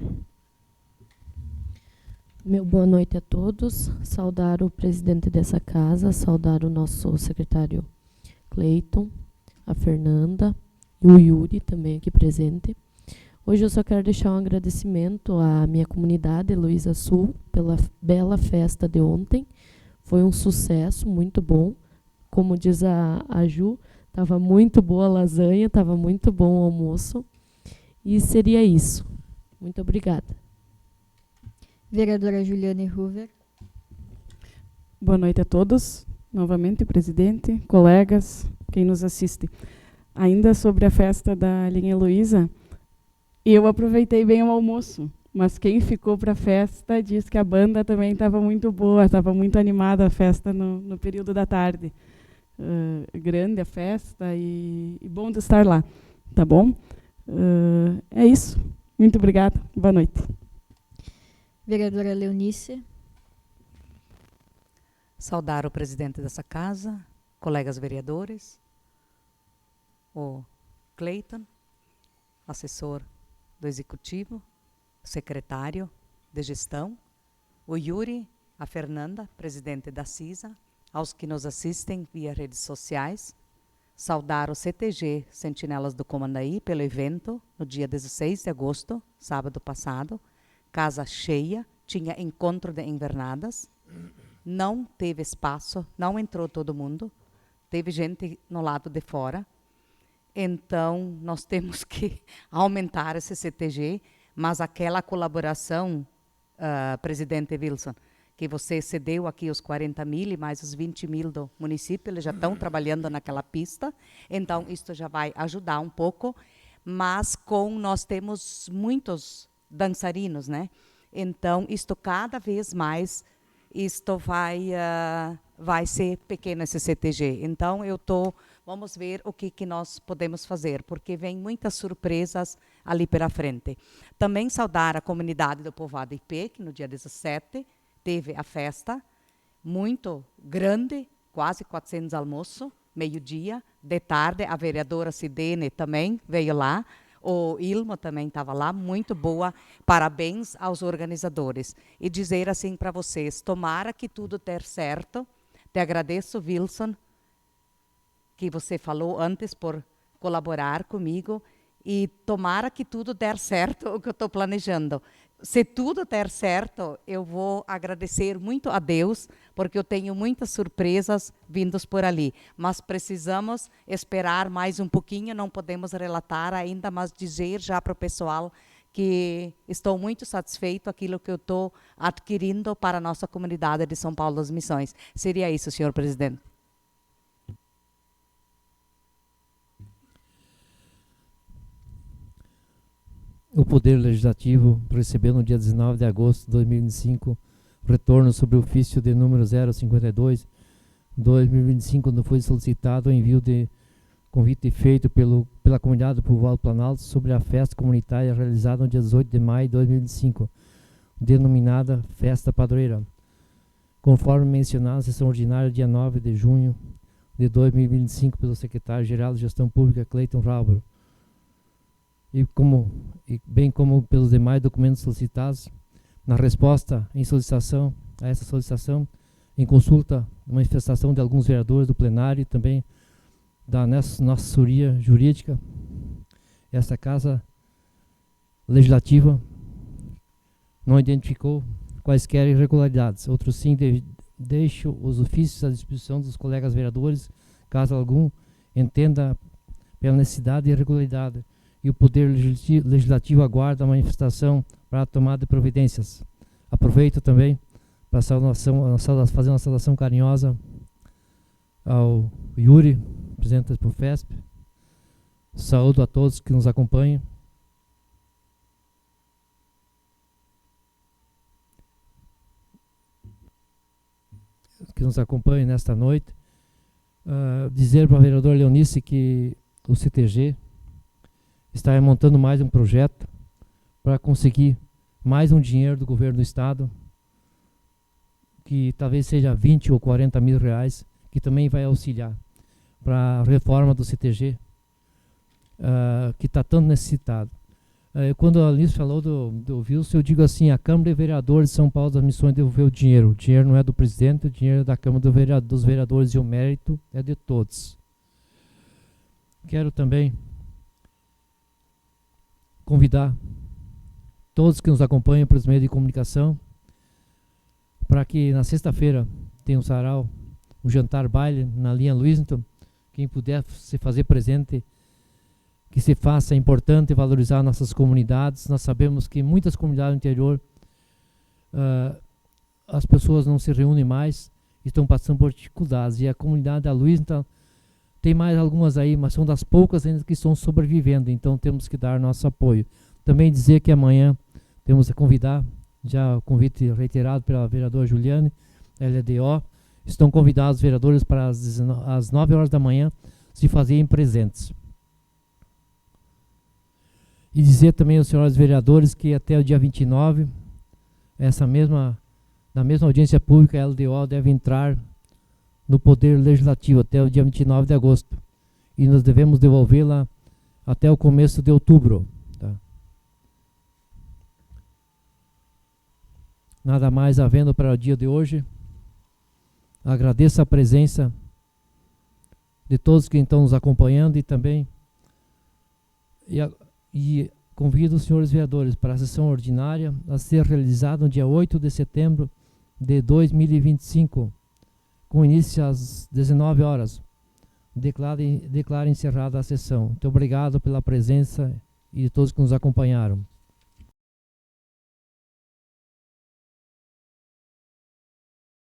Meu boa noite a todos. Saudar o presidente dessa casa, saudar o nosso secretário Cleiton, a Fernanda e o Yuri também aqui presente. Hoje eu só quero deixar um agradecimento à minha comunidade, Heloísa Sul, pela bela festa de ontem. Foi um sucesso, muito bom. Como diz a Ju, estava muito boa a lasanha, estava muito bom o almoço. E seria isso. Muito obrigada. Vereadora Juliane Hoover. Boa noite a todos. Novamente, presidente, colegas, quem nos assiste. Ainda sobre a festa da linha Heloísa, eu aproveitei bem o almoço, mas quem ficou para a festa disse que a banda também estava muito boa, estava muito animada a festa no período da tarde. Grande a festa e bom de estar lá, tá bom? É isso. Muito obrigada. Boa noite. Vereadora Leonice. Saudar o presidente dessa casa, colegas vereadores, o Cleiton, assessor do Executivo, secretário de Gestão, o Yuri, a Fernanda, presidente da CISA, aos que nos assistem via redes sociais. Saudar o CTG Sentinelas do Comandaí pelo evento no dia 16 de agosto, sábado passado. Casa cheia, tinha encontro de invernadas. Não teve espaço, não entrou todo mundo. Teve gente no lado de fora. Então, nós temos que aumentar esse CTG, mas aquela colaboração, presidente Wilson, que você cedeu aqui os 40 mil e mais os 20 mil do município, eles já estão trabalhando naquela pista, então isto já vai ajudar um pouco, mas nós temos muitos dançarinos, né? Então, isto cada vez mais, isto vai ser pequeno esse CTG. Então, vamos ver o que nós podemos fazer, porque vem muitas surpresas ali pela frente. Também saudar a comunidade do Povoado IP, que no dia 17 teve a festa, muito grande, quase 400 almoços, meio-dia, de tarde, a vereadora Sidene também veio lá, o Ilmo também estava lá, muito boa, parabéns aos organizadores. E dizer assim para vocês, tomara que tudo der certo, te agradeço, Wilson, que você falou antes por colaborar comigo, e tomara que tudo der certo o que eu estou planejando. Se tudo der certo, eu vou agradecer muito a Deus, porque eu tenho muitas surpresas vindas por ali. Mas precisamos esperar mais um pouquinho, não podemos relatar ainda, mas dizer já para o pessoal que estou muito satisfeito com aquilo que eu estou adquirindo para a nossa comunidade de São Paulo das Missões. Seria isso, senhor presidente. O Poder Legislativo recebeu no dia 19 de agosto de 2025 retorno sobre o ofício de número 052 2025, quando foi solicitado o envio de convite feito pela comunidade do Povoado Planalto sobre a festa comunitária realizada no dia 18 de maio de 2025, denominada Festa Padroeira, conforme mencionado na sessão ordinária dia 9 de junho de 2025 pelo secretário-geral de Gestão Pública, Cleiton Halber, bem como pelos demais documentos solicitados. Na resposta a essa solicitação, em consulta, manifestação de alguns vereadores do plenário e também da nossa assessoria jurídica, esta Casa Legislativa não identificou quaisquer irregularidades. Outros sim, deixo os ofícios à disposição dos colegas vereadores, caso algum entenda pela necessidade de irregularidade, e o Poder Legislativo aguarda a manifestação para a tomada de providências. Aproveito também para fazer uma saudação carinhosa ao Yuri, presidente do POFESP. Saúdo a todos que nos acompanham. Nesta noite. Dizer para a vereadora Leonice que o CTG está montando mais um projeto para conseguir mais um dinheiro do governo do estado, que talvez seja 20 ou 40 mil reais, que também vai auxiliar para a reforma do CTG, que está tão necessitado. Quando a Alice falou do Wilson, eu digo assim, a Câmara de Vereadores de São Paulo das Missões devolveu o dinheiro. O dinheiro não é do presidente, o dinheiro é da Câmara dos Vereadores e o mérito é de todos. Quero também convidar todos que nos acompanham pelos meios de comunicação para que na sexta-feira tenha um sarau, um jantar baile na linha Luisenton. Quem puder se fazer presente, que se faça. É importante valorizar nossas comunidades. Nós sabemos que muitas comunidades do interior, as pessoas não se reúnem mais, estão passando por dificuldades. E a comunidade da Luisenton tem mais algumas aí, mas são das poucas ainda que estão sobrevivendo. Então temos que dar nosso apoio. Também dizer que amanhã temos a convidar, já o convite reiterado pela vereadora Juliane, LDO, estão convidados os vereadores para às 9 horas da manhã se fazerem presentes. E dizer também aos senhores vereadores que até o dia 29, na mesma audiência pública, a LDO deve entrar no Poder Legislativo até o dia 29 de agosto. E nós devemos devolvê-la até o começo de outubro. Tá? Nada mais havendo para o dia de hoje. Agradeço a presença de todos que estão nos acompanhando e também e convido os senhores vereadores para a sessão ordinária a ser realizada no dia 8 de setembro de 2025, com início às 19 horas. Declaro encerrada a sessão. Muito obrigado pela presença e de todos que nos acompanharam.